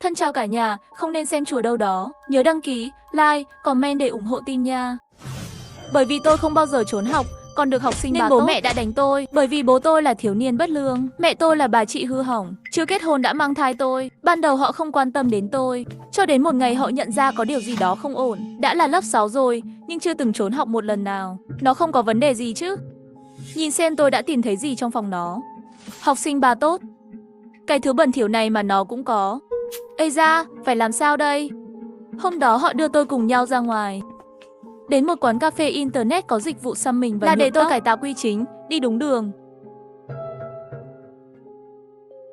Thân chào cả nhà, không nên xem chùa đâu đó. Nhớ đăng ký, like, comment để ủng hộ team nha. Bởi vì tôi không bao giờ trốn học, còn được học sinh nên bố mẹ đã đánh tôi. Bởi vì bố tôi là thiếu niên bất lương, mẹ tôi là bà chị hư hỏng, chưa kết hôn đã mang thai tôi. Ban đầu họ không quan tâm đến tôi, cho đến một ngày họ nhận ra có điều gì đó không ổn. Đã là lớp 6 rồi, nhưng chưa từng trốn học một lần nào. Nó không có vấn đề gì chứ? Nhìn xem tôi đã tìm thấy gì trong phòng nó. Học sinh bà tốt. Cái thứ bẩn thỉu này mà nó cũng có. Ây da, phải làm sao đây? Hôm đó họ đưa tôi cùng nhau ra ngoài. Đến một quán cà phê internet có dịch vụ xăm mình và là để tôi cải tạo quy chính, đi đúng đường.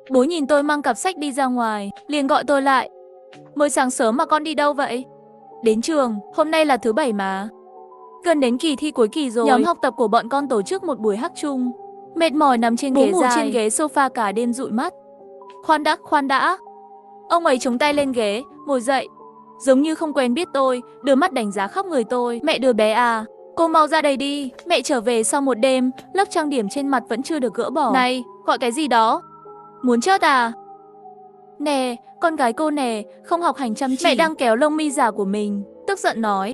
Bố nhìn tôi mang cặp sách đi ra ngoài, liền gọi tôi lại. Mới sáng sớm mà con đi đâu vậy? Đến trường, hôm nay là thứ Bảy mà. Gần đến kỳ thi cuối kỳ rồi. Nhóm học tập của bọn con tổ chức một buổi hắc chung. Mệt mỏi nằm trên ghế dài, trên ghế sofa cả đêm dụi mắt. Khoan đã. Ông ấy chống tay lên ghế, ngồi dậy. Giống như không quen biết tôi, đưa mắt đánh giá khắp người tôi. Mẹ đứa bé à, cô mau ra đây đi. Mẹ trở về sau một đêm, lớp trang điểm trên mặt vẫn chưa được gỡ bỏ. Này, gọi cái gì đó? Muốn chết à? Nè, con gái cô nè, không học hành chăm chỉ. Mẹ đang kéo lông mi giả của mình, tức giận nói.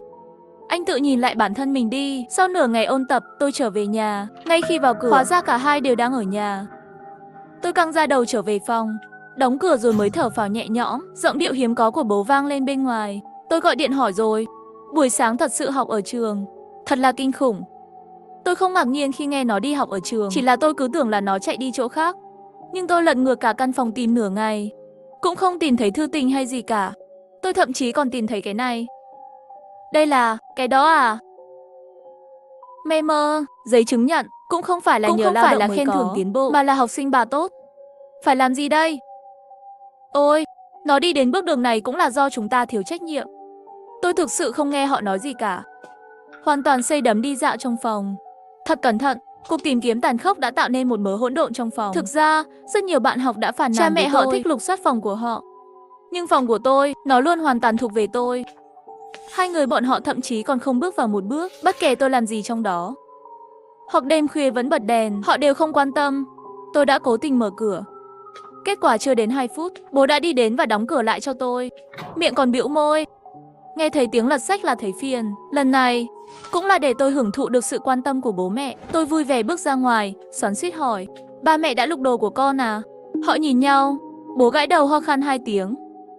Anh tự nhìn lại bản thân mình đi. Sau nửa ngày ôn tập, tôi trở về nhà. Ngay khi vào cửa, hóa ra cả hai đều đang ở nhà. Tôi căng ra đầu trở về phòng. Đóng cửa rồi mới thở phào nhẹ nhõm. Giọng điệu hiếm có của bố vang lên bên ngoài. Tôi gọi điện hỏi rồi. Buổi sáng thật sự học ở trường. Thật là kinh khủng. Tôi không ngạc nhiên khi nghe nó đi học ở trường. Chỉ là tôi cứ tưởng là nó chạy đi chỗ khác. Nhưng tôi lật ngược cả căn phòng tìm nửa ngày. Cũng không tìm thấy thư tình hay gì cả. Tôi thậm chí còn tìm thấy cái này. Đây là, cái đó à? Mê mơ, giấy chứng nhận. Cũng không phải là nhờ lao động mới khen thưởng tiến bộ, mà là học sinh bà tốt. Phải làm gì đây? Ôi, nó đi đến bước đường này cũng là do chúng ta thiếu trách nhiệm. Tôi thực sự không nghe họ nói gì cả. Hoàn toàn xây đấm đi dạo trong phòng. Thật cẩn thận, cuộc tìm kiếm tàn khốc đã tạo nên một mớ hỗn độn trong phòng. Thực ra, rất nhiều bạn học đã phàn nàn cha mẹ họ thích lục soát phòng của họ. Nhưng phòng của tôi, nó luôn hoàn toàn thuộc về tôi. Hai người bọn họ thậm chí còn không bước vào một bước, bất kể tôi làm gì trong đó. Hoặc đêm khuya vẫn bật đèn, họ đều không quan tâm. Tôi đã cố tình mở cửa. Kết quả chưa đến 2 phút, bố đã đi đến và đóng cửa lại cho tôi. Miệng còn bĩu môi. Nghe thấy tiếng lật sách là thấy phiền. Lần này, cũng là để tôi hưởng thụ được sự quan tâm của bố mẹ. Tôi vui vẻ bước ra ngoài, xoắn xuýt hỏi. Ba mẹ đã lục đồ của con à? Họ nhìn nhau. Bố gãi đầu ho khan 2 tiếng.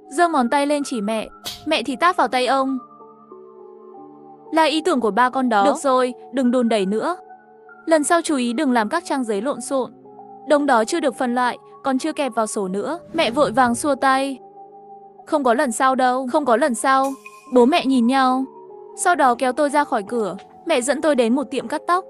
Giơ ngón tay lên chỉ mẹ. Mẹ thì tát vào tay ông. Là ý tưởng của ba con đó. Được rồi, đừng đùn đẩy nữa. Lần sau chú ý đừng làm các trang giấy lộn xộn. Đông đó chưa được phân loại, còn chưa kẹp vào sổ nữa. Mẹ vội vàng xua tay. Không có lần sau đâu, không có lần sau. Bố mẹ nhìn nhau. Sau đó kéo tôi ra khỏi cửa. Mẹ dẫn tôi đến một tiệm cắt tóc.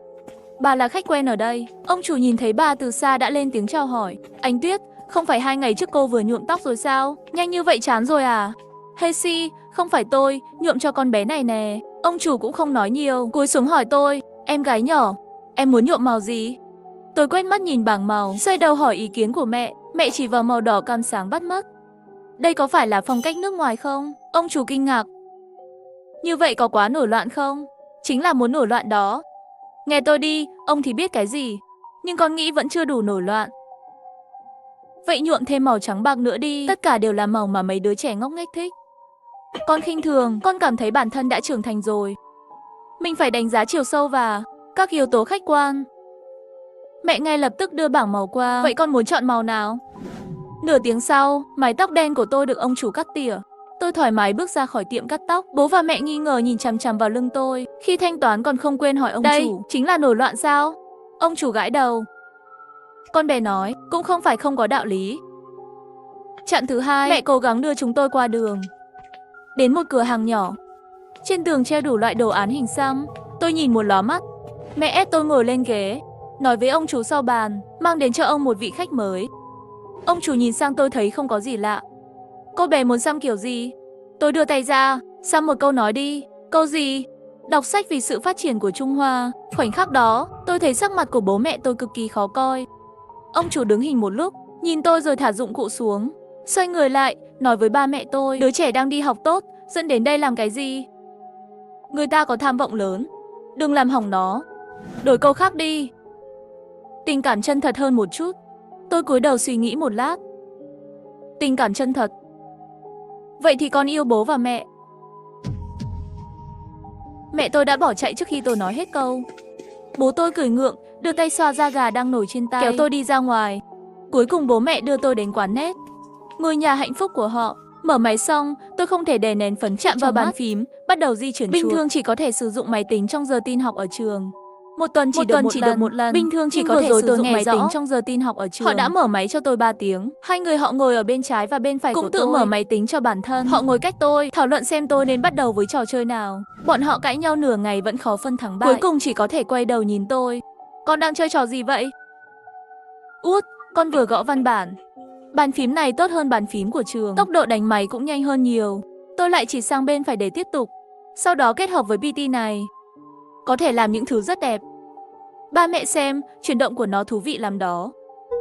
Bà là khách quen ở đây. Ông chủ nhìn thấy bà từ xa đã lên tiếng chào hỏi. Anh Tuyết, không phải 2 ngày trước cô vừa nhuộm tóc rồi sao? Nhanh như vậy chán rồi à? Hey si, không phải tôi, nhuộm cho con bé này nè. Ông chủ cũng không nói nhiều, cúi xuống hỏi tôi. Em gái nhỏ, em muốn nhuộm màu gì? Tôi quét mắt nhìn bảng màu, xoay đầu hỏi ý kiến của mẹ. Mẹ chỉ vào màu đỏ cam sáng bắt mắt. Đây có phải là phong cách nước ngoài không? Ông chủ kinh ngạc. Như vậy có quá nổi loạn không? Chính là muốn nổi loạn đó. Nghe tôi đi, ông thì biết cái gì. Nhưng con nghĩ vẫn chưa đủ nổi loạn. Vậy nhuộm thêm màu trắng bạc nữa đi. Tất cả đều là màu mà mấy đứa trẻ ngốc nghếch thích. Con khinh thường, con cảm thấy bản thân đã trưởng thành rồi. Mình phải đánh giá chiều sâu và các yếu tố khách quan. Mẹ ngay lập tức đưa bảng màu qua. Vậy con muốn chọn màu nào? Nửa tiếng sau, mái tóc đen của tôi được ông chủ cắt tỉa. Tôi thoải mái bước ra khỏi tiệm cắt tóc. Bố và mẹ nghi ngờ nhìn chằm chằm vào lưng tôi. Khi thanh toán còn không quên hỏi ông chủ. Đây, chính là nổi loạn sao? Ông chủ gãi đầu. Con bé nói, cũng không phải không có đạo lý. Chặng thứ 2, mẹ cố gắng đưa chúng tôi qua đường. Đến một cửa hàng nhỏ. Trên tường treo đủ loại đồ án hình xăm. Tôi nhìn một ló mắt. Mẹ ép tôi ngồi lên ghế. Nói với ông chủ sau bàn, mang đến cho ông một vị khách mới. Ông chủ nhìn sang tôi thấy không có gì lạ. Cô bé muốn xăm kiểu gì? Tôi đưa tay ra, xăm một câu nói đi. Câu gì? Đọc sách vì sự phát triển của Trung Hoa. Khoảnh khắc đó, tôi thấy sắc mặt của bố mẹ tôi cực kỳ khó coi. Ông chủ đứng hình một lúc, nhìn tôi rồi thả dụng cụ xuống. Xoay người lại, nói với ba mẹ tôi. Đứa trẻ đang đi học tốt, dẫn đến đây làm cái gì? Người ta có tham vọng lớn. Đừng làm hỏng nó. Đổi câu khác đi. Tình cảm chân thật hơn một chút. Tôi cúi đầu suy nghĩ một lát. Tình cảm chân thật. Vậy thì con yêu bố và mẹ. Mẹ tôi đã bỏ chạy trước khi tôi nói hết câu. Bố tôi cười ngượng, đưa tay xoa da gà đang nổi trên tay, kéo tôi đi ra ngoài. Cuối cùng bố mẹ đưa tôi đến quán net, ngôi nhà hạnh phúc của họ. Mở máy xong, tôi không thể đè nén phấn chạm vào bàn phím, bắt đầu di chuyển chuột. Bình thường chỉ có thể sử dụng máy tính trong giờ tin học ở trường. Một tuần chỉ được một lần. Bình thường chỉ có thể sử dụng máy tính trong giờ tin học ở trường. Họ đã mở máy cho tôi 3 tiếng. Hai người họ ngồi ở bên trái và bên phải của tôi. Cũng tự mở máy tính cho bản thân. Họ ngồi cách tôi, thảo luận xem tôi nên bắt đầu với trò chơi nào. Bọn họ cãi nhau nửa ngày vẫn khó phân thắng bại. Cuối cùng chỉ có thể quay đầu nhìn tôi. Con đang chơi trò gì vậy? Út, con vừa gõ văn bản. Bàn phím này tốt hơn bàn phím của trường. Tốc độ đánh máy cũng nhanh hơn nhiều. Tôi lại chỉ sang bên phải để tiếp tục. Sau đó kết hợp với PT này, có thể làm những thứ rất đẹp. Ba mẹ xem, chuyển động của nó thú vị lắm đó.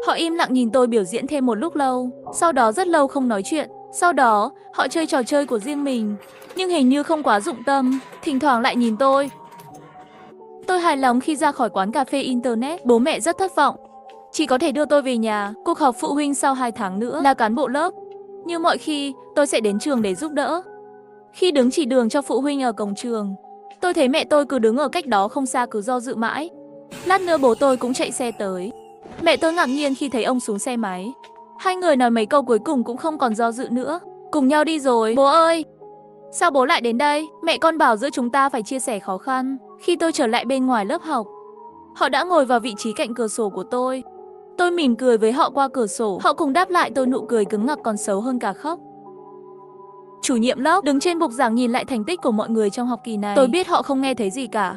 Họ im lặng nhìn tôi biểu diễn thêm một lúc lâu. Sau đó rất lâu không nói chuyện. Sau đó, họ chơi trò chơi của riêng mình. Nhưng hình như không quá dụng tâm. Thỉnh thoảng lại nhìn tôi. Tôi hài lòng khi ra khỏi quán cà phê internet. Bố mẹ rất thất vọng. Chỉ có thể đưa tôi về nhà. Cuộc họp phụ huynh sau 2 tháng nữa là cán bộ lớp. Như mọi khi, tôi sẽ đến trường để giúp đỡ. Khi đứng chỉ đường cho phụ huynh ở cổng trường, tôi thấy mẹ tôi cứ đứng ở cách đó không xa cứ do dự mãi. Lát nữa bố tôi cũng chạy xe tới. Mẹ tôi ngạc nhiên khi thấy ông xuống xe máy. Hai người nói mấy câu cuối cùng cũng không còn do dự nữa. Cùng nhau đi rồi. Bố ơi! Sao bố lại đến đây? Mẹ con bảo giữa chúng ta phải chia sẻ khó khăn. Khi tôi trở lại bên ngoài lớp học, họ đã ngồi vào vị trí cạnh cửa sổ của tôi. Tôi mỉm cười với họ qua cửa sổ. Họ cùng đáp lại tôi, nụ cười cứng ngắc còn xấu hơn cả khóc. Chủ nhiệm lớp đứng trên bục giảng nhìn lại thành tích của mọi người trong học kỳ này. Tôi biết họ không nghe thấy gì cả.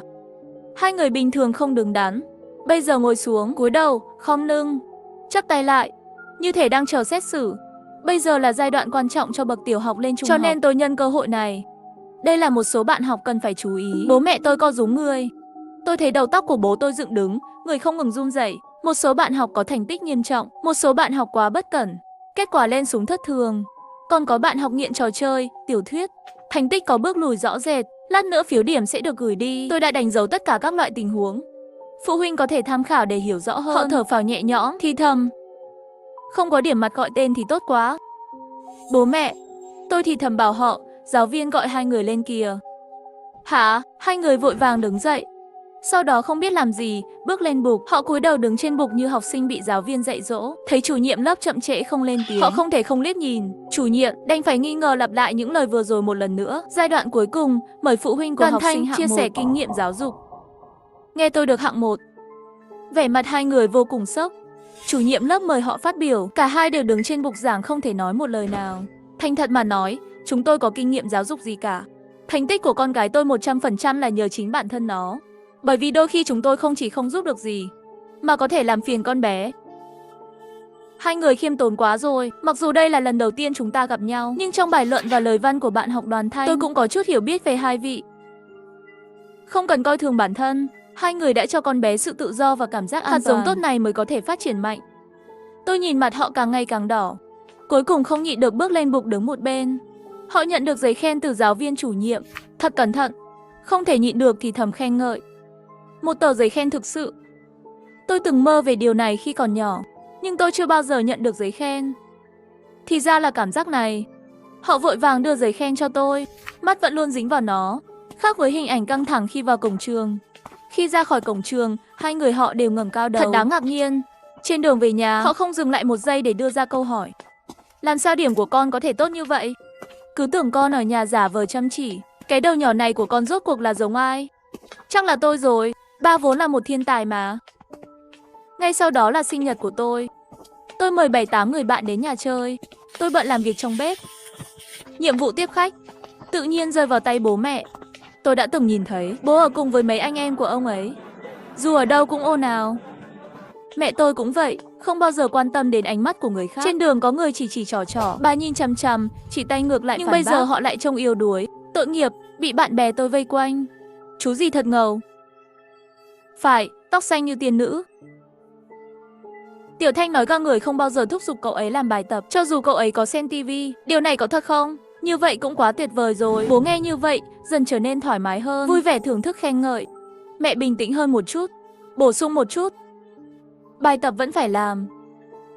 Hai người bình thường không đứng đắn, bây giờ ngồi xuống, cúi đầu, khom lưng, chắp tay lại, như thể đang chờ xét xử. Bây giờ là giai đoạn quan trọng cho bậc tiểu học lên trung học, cho nên tôi nhân cơ hội này. Đây là một số bạn học cần phải chú ý. Bố mẹ tôi co rúm người. Tôi thấy đầu tóc của bố tôi dựng đứng, người không ngừng run rẩy. Một số bạn học có thành tích nghiêm trọng, một số bạn học quá bất cẩn, kết quả lên xuống thất thường. Còn có bạn học nghiện trò chơi, tiểu thuyết, thành tích có bước lùi rõ rệt. Lát nữa phiếu điểm sẽ được gửi đi. Tôi đã đánh dấu tất cả các loại tình huống. Phụ huynh có thể tham khảo để hiểu rõ hơn. Họ thở phào nhẹ nhõm, thì thầm. Không có điểm mặt gọi tên thì tốt quá. Bố mẹ, tôi thì thầm bảo họ, giáo viên gọi hai người lên kìa. Hả? Hai người vội vàng đứng dậy. Sau đó không biết làm gì, bước lên bục. Họ cúi đầu đứng trên bục như học sinh bị giáo viên dạy dỗ. Thấy chủ nhiệm lớp chậm trễ không lên tiếng, họ không thể không liếc nhìn. Chủ nhiệm đành phải nghi ngờ lặp lại những lời vừa rồi một lần nữa. Giai đoạn cuối cùng, mời phụ huynh của học sinh hạng 1 chia sẻ kinh nghiệm giáo dục. Nghe tôi được hạng 1. Vẻ mặt hai người vô cùng sốc. Chủ nhiệm lớp mời họ phát biểu. Cả hai đều đứng trên bục giảng không thể nói một lời nào. Thành thật mà nói, chúng tôi có kinh nghiệm giáo dục gì cả. Thành tích của con gái tôi 100% là nhờ chính bản thân nó. Bởi vì đôi khi chúng tôi không chỉ không giúp được gì, mà có thể làm phiền con bé. Hai người khiêm tốn quá rồi. Mặc dù đây là lần đầu tiên chúng ta gặp nhau, nhưng trong bài luận và lời văn của bạn học Đoàn Thanh, tôi cũng có chút hiểu biết về hai vị. Không cần coi thường bản thân, hai người đã cho con bé sự tự do và cảm giác an toàn. Hạt giống tốt này mới có thể phát triển mạnh. Tôi nhìn mặt họ càng ngày càng đỏ. Cuối cùng không nhịn được bước lên bục đứng một bên. Họ nhận được giấy khen từ giáo viên chủ nhiệm. Thật cẩn thận. Không thể nhịn được thì thầm khen ngợi. Một tờ giấy khen thực sự. Tôi từng mơ về điều này khi còn nhỏ, nhưng tôi chưa bao giờ nhận được giấy khen. Thì ra là cảm giác này. Họ vội vàng đưa giấy khen cho tôi, mắt vẫn luôn dính vào nó, khác với hình ảnh căng thẳng khi vào cổng trường. Khi ra khỏi cổng trường, hai người họ đều ngẩng cao đầu. Thật đáng ngạc nhiên. Trên đường về nhà, họ không dừng lại một giây để đưa ra câu hỏi. Làm sao điểm của con có thể tốt như vậy? Cứ tưởng con ở nhà giả vờ chăm chỉ. Cái đầu nhỏ này của con rốt cuộc là giống ai? Chắc là tôi rồi. Ba vốn là một thiên tài mà. Ngay sau đó là sinh nhật của tôi. Tôi mời 7-8 người bạn đến nhà chơi. Tôi bận làm việc trong bếp. Nhiệm vụ tiếp khách tự nhiên rơi vào tay bố mẹ. Tôi đã từng nhìn thấy bố ở cùng với mấy anh em của ông ấy. Dù ở đâu cũng ồn ào. Mẹ tôi cũng vậy, không bao giờ quan tâm đến ánh mắt của người khác. Trên đường có người chỉ trỏ, bà nhìn chằm chằm, chỉ tay ngược lại. Nhưng bây giờ họ lại trông yếu đuối, tội nghiệp, bị bạn bè tôi vây quanh. Chú gì thật ngầu. Phải, tóc xanh như tiên nữ. Tiểu Thanh nói các người không bao giờ thúc giục cậu ấy làm bài tập, cho dù cậu ấy có xem tivi. Điều này có thật không? Như vậy cũng quá tuyệt vời rồi. Bố nghe như vậy, dần trở nên thoải mái hơn, vui vẻ thưởng thức khen ngợi. Mẹ bình tĩnh hơn một chút, bổ sung một chút. Bài tập vẫn phải làm.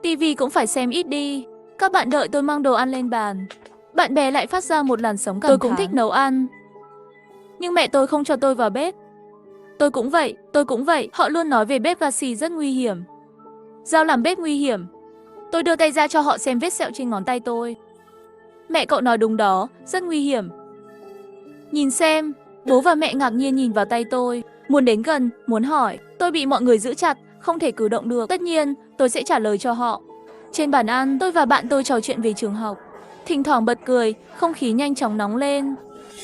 Tivi cũng phải xem ít đi. Các bạn đợi tôi mang đồ ăn lên bàn. Bạn bè lại phát ra một làn sóng cảm thán. Tôi cũng thích nấu ăn, nhưng mẹ tôi không cho tôi vào bếp. Tôi cũng vậy. Họ luôn nói về bếp gassy rất nguy hiểm. Dao làm bếp nguy hiểm. Tôi đưa tay ra cho họ xem vết sẹo trên ngón tay tôi. Mẹ cậu nói đúng đó, rất nguy hiểm. Nhìn xem. Bố và mẹ ngạc nhiên nhìn vào tay tôi, muốn đến gần, muốn hỏi. Tôi bị mọi người giữ chặt, không thể cử động được. Tất nhiên, tôi sẽ trả lời cho họ. Trên bàn ăn, tôi và bạn tôi trò chuyện về trường học. Thỉnh thoảng bật cười, không khí nhanh chóng nóng lên.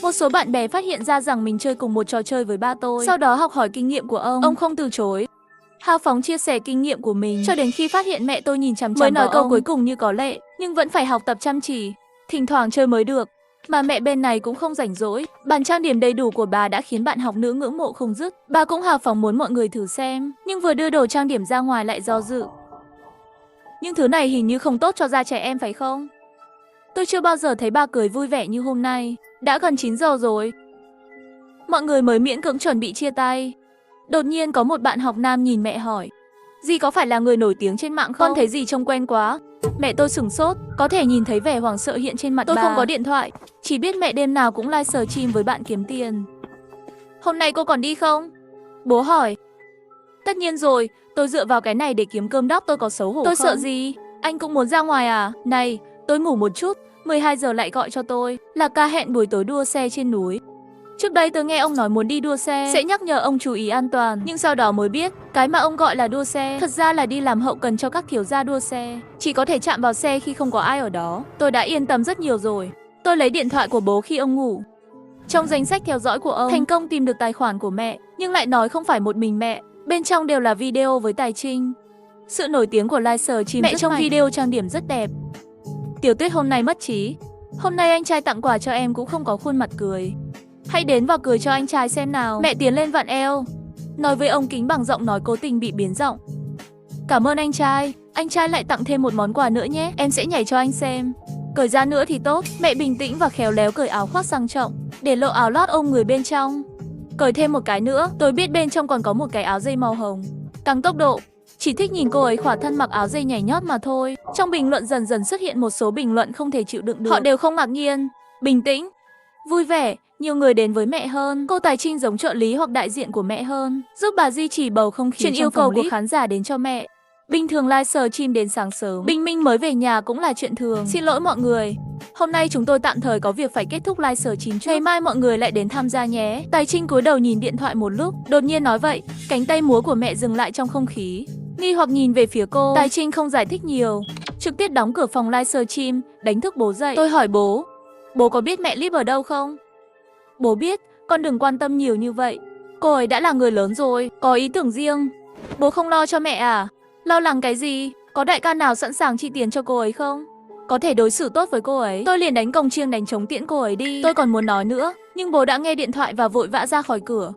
Một số bạn bè phát hiện ra rằng mình chơi cùng một trò chơi với ba tôi. Sau đó học hỏi kinh nghiệm của ông. Ông không từ chối, hào phóng chia sẻ kinh nghiệm của mình, cho đến khi phát hiện mẹ tôi nhìn chằm chằm mới nói câu cuối cùng như có lệ, nhưng vẫn phải học tập chăm chỉ, thỉnh thoảng chơi mới được. Mà mẹ bên này cũng không rảnh rỗi. Bàn trang điểm đầy đủ của bà đã khiến bạn học nữ ngưỡng mộ không dứt. Bà cũng hào phóng muốn mọi người thử xem, nhưng vừa đưa đồ trang điểm ra ngoài lại do dự. Nhưng thứ này hình như không tốt cho da trẻ em phải không? Tôi chưa bao giờ thấy bà cười vui vẻ như hôm nay. Đã gần 9 giờ rồi. Mọi người mới miễn cưỡng chuẩn bị chia tay. Đột nhiên có một bạn học nam nhìn mẹ hỏi: Dì có phải là người nổi tiếng trên mạng không? Con thấy dì trông quen quá. Mẹ tôi sửng sốt, có thể nhìn thấy vẻ hoảng sợ hiện trên mặt bà. Tôi không có điện thoại, chỉ biết mẹ đêm nào cũng livestream với bạn kiếm tiền. Hôm nay cô còn đi không? Bố hỏi. Tất nhiên rồi, tôi dựa vào cái này để kiếm cơm đắp, tôi có xấu hổ không? Tôi sợ gì? Anh cũng muốn ra ngoài à? Này, tôi ngủ một chút, 12 giờ lại gọi cho tôi, là ca hẹn buổi tối đua xe trên núi. Trước đây tôi nghe ông nói muốn đi đua xe sẽ nhắc nhở ông chú ý an toàn, nhưng sau đó mới biết cái mà ông gọi là đua xe thật ra là đi làm hậu cần cho các thiếu gia đua xe, chỉ có thể chạm vào xe khi không có ai ở đó. Tôi đã yên tâm rất nhiều rồi. Tôi lấy điện thoại của bố khi ông ngủ. Trong danh sách theo dõi của ông, thành công tìm được tài khoản của mẹ, nhưng lại nói không phải một mình mẹ, bên trong đều là video với Tài Trinh. Sự nổi tiếng của livestream mẹ trong mạnh. Video trang điểm rất đẹp. Tiểu Tuyết hôm nay mất trí. Hôm nay anh trai tặng quà cho em cũng không có khuôn mặt cười. Hãy đến và cười cho anh trai xem nào. Mẹ tiến lên vặn eo, nói với ông Kính bằng giọng nói cố tình bị biến giọng. Cảm ơn anh trai. Anh trai lại tặng thêm một món quà nữa nhé. Em sẽ nhảy cho anh xem. Cởi ra nữa thì tốt. Mẹ bình tĩnh và khéo léo cởi áo khoác sang trọng, để lộ áo lót ôm người bên trong. Cởi thêm một cái nữa. Tôi biết bên trong còn có một cái áo dây màu hồng. Tăng tốc độ. Chỉ thích nhìn cô ấy khỏa thân mặc áo dây nhảy nhót mà thôi. Trong bình luận dần dần xuất hiện một số bình luận không thể chịu đựng được. Họ đều không ngạc nhiên, bình tĩnh, vui vẻ. Nhiều người đến với mẹ hơn. Cô Tài Trinh giống trợ lý hoặc đại diện của mẹ hơn, giúp bà duy trì bầu không khí. Chuyển yêu cầu của khán giả đến cho mẹ. Bình thường livestream đến sáng sớm. Bình minh mới về nhà cũng là chuyện thường. Xin lỗi mọi người, hôm nay chúng tôi tạm thời có việc phải kết thúc livestream trước. Ngày mai mọi người lại đến tham gia nhé. Tài Trinh cúi đầu nhìn điện thoại một lúc, đột nhiên nói vậy. Cánh tay múa của mẹ dừng lại trong không khí, nghi hoặc nhìn về phía cô. Tài Trinh không giải thích nhiều, trực tiếp đóng cửa phòng livestream, đánh thức bố dậy. Tôi hỏi bố có biết mẹ Líp ở đâu không? Bố biết, con đừng quan tâm nhiều như vậy. Cô ấy đã là người lớn rồi, có ý tưởng riêng. Bố không lo cho mẹ à? Lo lắng cái gì? Có đại ca nào sẵn sàng chi tiền cho cô ấy không? Có thể đối xử tốt với cô ấy. Tôi liền đánh cồng chiêng đánh trống tiễn cô ấy đi. Tôi còn muốn nói nữa, nhưng bố đã nghe điện thoại và vội vã ra khỏi cửa.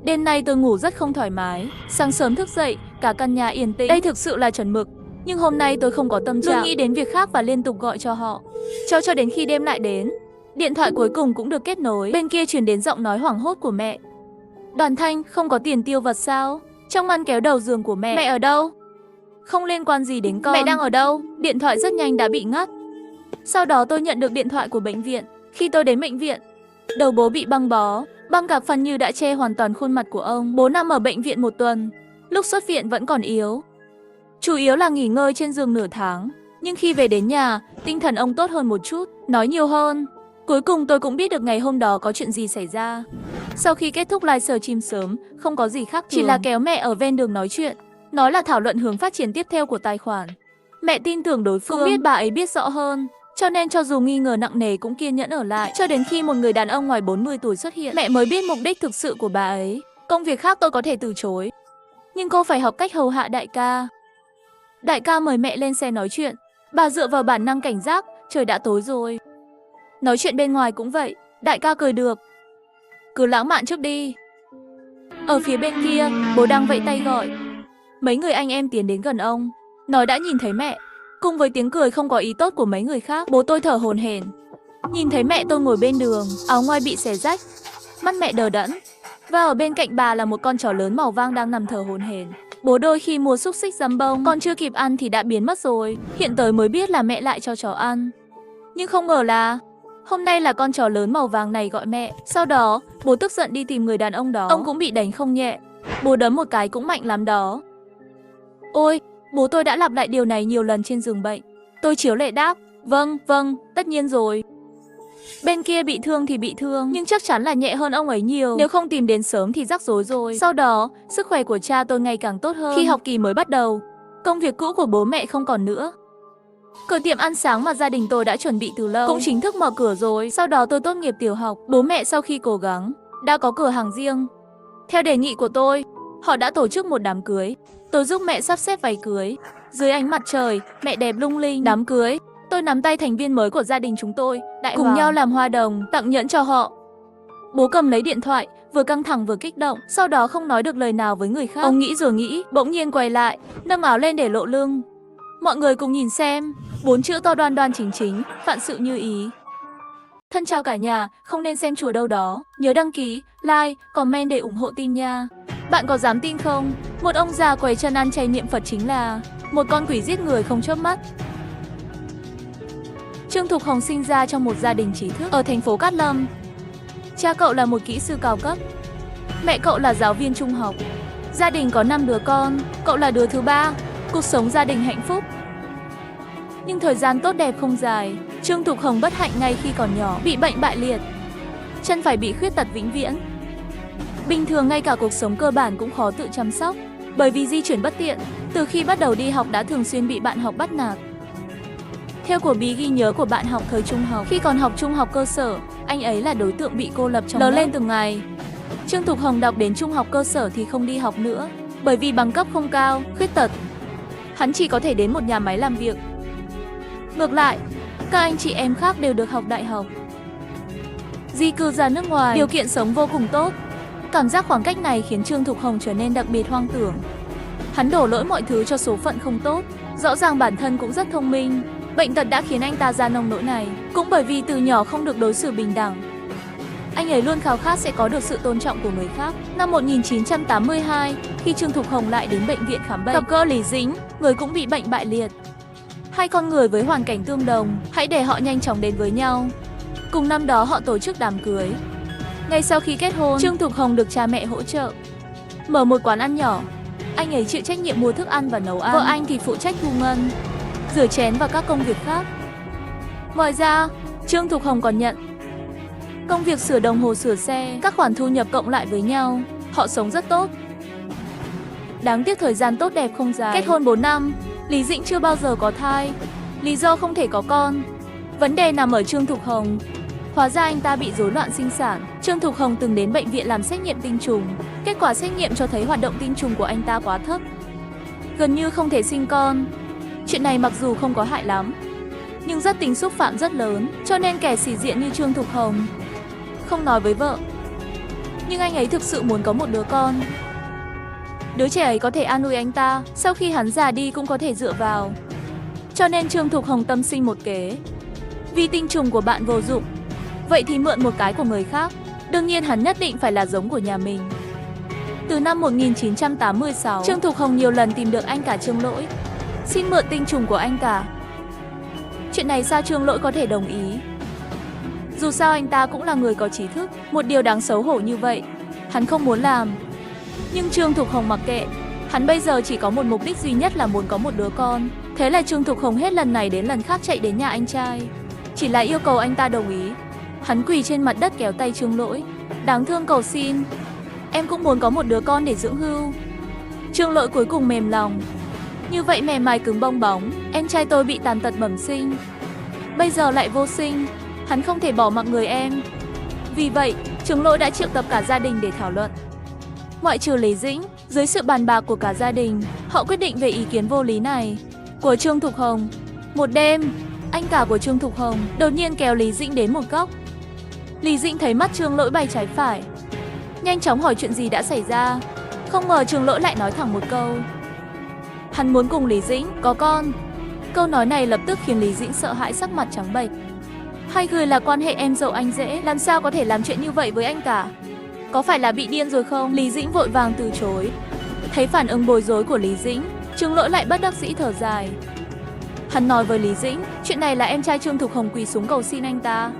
Đêm nay tôi ngủ rất không thoải mái. Sáng sớm thức dậy, cả căn nhà yên tĩnh. Đây thực sự là chuẩn mực. Nhưng hôm nay tôi không có tâm trạng, luôn nghĩ đến việc khác và liên tục gọi cho họ. Cho đến khi đêm lại đến. Điện thoại cuối cùng cũng được kết nối. Bên kia truyền đến giọng nói hoảng hốt của mẹ. Đoàn Thanh, không có tiền tiêu vặt sao? Trong ngăn kéo đầu giường của mẹ. Mẹ ở đâu? Không liên quan gì đến con. Mẹ đang ở đâu? Điện thoại rất nhanh đã bị ngắt. Sau đó tôi nhận được điện thoại của bệnh viện. Khi tôi đến bệnh viện, đầu bố bị băng bó. Băng gạc phần như đã che hoàn toàn khuôn mặt của ông. Bố nằm ở bệnh viện 1 tuần. Lúc xuất viện vẫn còn yếu, chủ yếu là nghỉ ngơi trên giường nửa tháng. Nhưng khi về đến nhà, tinh thần ông tốt hơn một chút, nói nhiều hơn. Cuối cùng tôi cũng biết được ngày hôm đó có chuyện gì xảy ra. Sau khi kết thúc livestream sớm, không có gì khác thường, chỉ là kéo mẹ ở ven đường nói chuyện, nói là thảo luận hướng phát triển tiếp theo của tài khoản. Mẹ tin tưởng đối phương, cũng biết bà ấy biết rõ hơn, cho nên cho dù nghi ngờ nặng nề cũng kiên nhẫn ở lại, cho đến khi một người đàn ông ngoài 40 tuổi xuất hiện. Mẹ mới biết mục đích thực sự của bà ấy. Công việc khác tôi có thể từ chối, nhưng cô phải học cách hầu hạ đại ca. Đại ca mời mẹ lên xe nói chuyện. Bà dựa vào bản năng cảnh giác, trời đã tối rồi. Nói chuyện bên ngoài cũng vậy, đại ca cười được. Cứ lãng mạn trước đi. Ở phía bên kia, bố đang vẫy tay gọi. Mấy người anh em tiến đến gần ông, nói đã nhìn thấy mẹ. Cùng với tiếng cười không có ý tốt của mấy người khác, bố tôi thở hổn hển. Nhìn thấy mẹ tôi ngồi bên đường, áo ngoài bị xé rách, mắt mẹ đờ đẫn. Và ở bên cạnh bà là một con chó lớn màu vàng đang nằm thở hổn hển. Bố đôi khi mua xúc xích giấm bông, còn chưa kịp ăn thì đã biến mất rồi. Hiện tới mới biết là mẹ lại cho chó ăn. Nhưng không ngờ là hôm nay là con chó lớn màu vàng này gọi mẹ. Sau đó, bố tức giận đi tìm người đàn ông đó. Ông cũng bị đánh không nhẹ. Bố đấm một cái cũng mạnh lắm đó. Ôi, bố tôi đã lặp lại điều này nhiều lần trên giường bệnh. Tôi chiếu lệ đáp, vâng, tất nhiên rồi. Bên kia bị thương thì bị thương, nhưng chắc chắn là nhẹ hơn ông ấy nhiều. Nếu không tìm đến sớm thì rắc rối rồi. Sau đó, sức khỏe của cha tôi ngày càng tốt hơn. Khi học kỳ mới bắt đầu, công việc cũ của bố mẹ không còn nữa. Cửa tiệm ăn sáng mà gia đình tôi đã chuẩn bị từ lâu cũng chính thức mở cửa rồi. Sau đó tôi tốt nghiệp tiểu học, bố mẹ sau khi cố gắng đã có cửa hàng riêng. Theo đề nghị của tôi, họ đã tổ chức một đám cưới. Tôi giúp mẹ sắp xếp váy cưới. Dưới ánh mặt trời, mẹ đẹp lung linh. Đám cưới, tôi nắm tay thành viên mới của gia đình chúng tôi, Đại Hoàng, cùng nhau làm hoa đồng, tặng nhẫn cho họ. Bố cầm lấy điện thoại, vừa căng thẳng vừa kích động, sau đó không nói được lời nào với người khác. Ông nghĩ rồi nghĩ, bỗng nhiên quay lại, nâng áo lên để lộ lưng. Mọi người cùng nhìn xem, 4 chữ to đoan đoan chính chính, vạn sự như ý. Thân chào cả nhà, không nên xem chùa đâu đó. Nhớ đăng ký, like, comment để ủng hộ team nha. Bạn có dám tin không? Một ông già quầy chân ăn chay niệm Phật chính là một con quỷ giết người không chớp mắt. Trương Thục Hồng sinh ra trong một gia đình trí thức ở thành phố Cát Lâm. Cha cậu là một kỹ sư cao cấp, mẹ cậu là giáo viên trung học. Gia đình có 5 đứa con, cậu là đứa thứ 3. Cuộc sống gia đình hạnh phúc. Nhưng thời gian tốt đẹp không dài, Trương Thục Hồng bất hạnh ngay khi còn nhỏ bị bệnh bại liệt, chân phải bị khuyết tật vĩnh viễn. Bình thường ngay cả cuộc sống cơ bản cũng khó tự chăm sóc, bởi vì di chuyển bất tiện. Từ khi bắt đầu đi học đã thường xuyên bị bạn học bắt nạt. Theo của bí ghi nhớ của bạn học thời trung học, khi còn học trung học cơ sở, anh ấy là đối tượng bị cô lập trong lớp. Lớn lên từng ngày, Trương Thục Hồng đọc đến trung học cơ sở thì không đi học nữa, bởi vì bằng cấp không cao, khuyết tật. Hắn chỉ có thể đến một nhà máy làm việc. Ngược lại, các anh chị em khác đều được học đại học, di cư ra nước ngoài, điều kiện sống vô cùng tốt. Cảm giác khoảng cách này khiến Trương Thục Hồng trở nên đặc biệt hoang tưởng. Hắn đổ lỗi mọi thứ cho số phận không tốt. Rõ ràng bản thân cũng rất thông minh. Bệnh tật đã khiến anh ta ra nông nỗi này. Cũng bởi vì từ nhỏ không được đối xử bình đẳng, anh ấy luôn khao khát sẽ có được sự tôn trọng của người khác. Năm 1982, khi Trương Thục Hồng lại đến bệnh viện khám bệnh, gặp gỡ Lý Dĩnh, người cũng bị bệnh bại liệt. Hai con người với hoàn cảnh tương đồng, hãy để họ nhanh chóng đến với nhau. Cùng năm đó họ tổ chức đám cưới. Ngay sau khi kết hôn, Trương Thục Hồng được cha mẹ hỗ trợ mở một quán ăn nhỏ. Anh ấy chịu trách nhiệm mua thức ăn và nấu ăn. Vợ anh thì phụ trách thu ngân, rửa chén và các công việc khác. Ngoài ra, Trương Thục Hồng còn nhận công việc sửa đồng hồ, sửa xe. Các khoản thu nhập cộng lại với nhau, họ sống rất tốt. Đáng tiếc thời gian tốt đẹp không dài. Kết hôn 4 năm, Lý Dĩnh chưa bao giờ có thai. Lý do không thể có con. Vấn đề nằm ở Trương Thục Hồng. Hóa ra anh ta bị rối loạn sinh sản. Trương Thục Hồng từng đến bệnh viện làm xét nghiệm tinh trùng. Kết quả xét nghiệm cho thấy hoạt động tinh trùng của anh ta quá thấp, gần như không thể sinh con. Chuyện này mặc dù không có hại lắm, nhưng rất tính xúc phạm rất lớn. Cho nên kẻ sĩ diện như Trương Thục Hồng không nói với vợ, nhưng anh ấy thực sự muốn có một đứa con. Đứa trẻ ấy có thể an ủi anh ta, sau khi hắn già đi cũng có thể dựa vào. Cho nên Trương Thục Hồng tâm sinh một kế. Vì tinh trùng của bạn vô dụng, vậy thì mượn một cái của người khác. Đương nhiên hắn nhất định phải là giống của nhà mình. Từ năm 1986, Trương Thục Hồng nhiều lần tìm được anh cả Trương Lỗi, xin mượn tinh trùng của anh cả. Chuyện này sao Trương Lỗi có thể đồng ý? Dù sao anh ta cũng là người có trí thức. Một điều đáng xấu hổ như vậy, hắn không muốn làm. Nhưng Trương Thục Hồng mặc kệ. Hắn bây giờ chỉ có một mục đích duy nhất là muốn có một đứa con. Thế là Trương Thục Hồng hết lần này đến lần khác chạy đến nhà anh trai, chỉ là yêu cầu anh ta đồng ý. Hắn quỳ trên mặt đất kéo tay Trương Lỗi, đáng thương cầu xin, em cũng muốn có một đứa con để dưỡng hưu. Trương Lỗi cuối cùng mềm lòng. Như vậy mềm mại cứng bong bóng. Em trai tôi bị tàn tật bẩm sinh, bây giờ lại vô sinh, hắn không thể bỏ mặc người em. Vì vậy, Trương Lỗi đã triệu tập cả gia đình để thảo luận. Ngoại trừ Lý Dĩnh, dưới sự bàn bạc của cả gia đình, họ quyết định về ý kiến vô lý này của Trương Thục Hồng. Một đêm, anh cả của Trương Thục Hồng đột nhiên kéo Lý Dĩnh đến một góc. Lý Dĩnh thấy mắt Trương Lỗi bay trái phải, nhanh chóng hỏi chuyện gì đã xảy ra. Không ngờ Trương Lỗi lại nói thẳng một câu: hắn muốn cùng Lý Dĩnh có con. Câu nói này lập tức khiến Lý Dĩnh sợ hãi, sắc mặt trắng bệch. Hai người là quan hệ em dâu anh rể, làm sao có thể làm chuyện như vậy với anh cả? Có phải là bị điên rồi không? Lý Dĩnh vội vàng từ chối. Thấy phản ứng bối rối của Lý Dĩnh, Trương Lỗi lại bất đắc dĩ thở dài. Hắn nói với Lý Dĩnh, chuyện này là em trai Trương Thục Hồng quỳ xuống cầu xin anh ta.